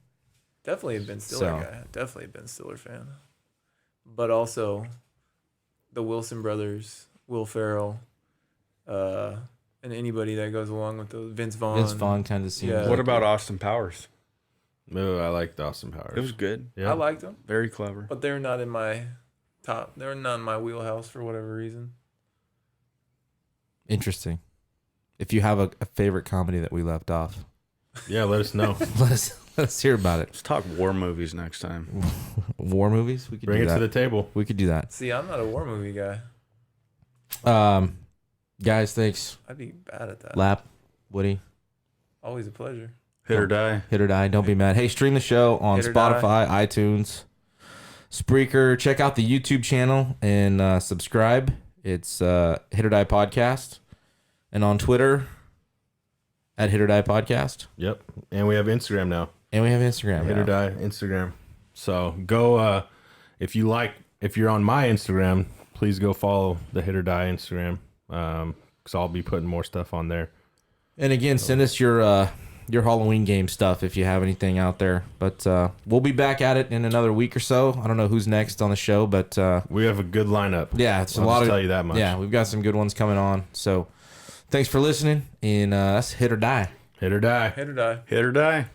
Definitely a Ben Stiller So- guy. Definitely a Ben Stiller fan. But also the Wilson brothers, Will Ferrell, and anybody that goes along with those. Vince Vaughn. Vince Vaughn kind of seems. Yeah. What about Austin Powers? Oh, I like Austin Powers. It was good. Yeah. I liked them, Very clever. but they're not in my top. They're not in my wheelhouse for whatever reason. Interesting. If you have a favorite comedy that we left off, Yeah, let us know. let's hear about it. Let's talk war movies next time. War movies. We could Bring do it that. to the table. We could do that. See, I'm not a war movie guy. Guys, thanks. I'd be bad at that. Lap, Woody, Always a pleasure. Hit or die. Hit or Die. Don't be mad. Hey, stream the show on Hit or Die. Spotify, iTunes, Spreaker. Check out the YouTube channel and subscribe. It's Hit or Die Podcast. And on Twitter, at Hit or Die Podcast. Yep. And we have Instagram now. And we have Instagram. Hit or Die Instagram. So go if you're on my Instagram, please go follow the Hit or Die Instagram. Because I'll be putting more stuff on there. And again, send us your Halloween game stuff if you have anything out there. But we'll be back at it in another week or so. I don't know who's next on the show, but We have a good lineup. yeah, it's I'll a lot just of tell you that much. Yeah, we've got some good ones coming on. So thanks for listening, and that's Hit or Die. Hit or die. Hit or die. Hit or die.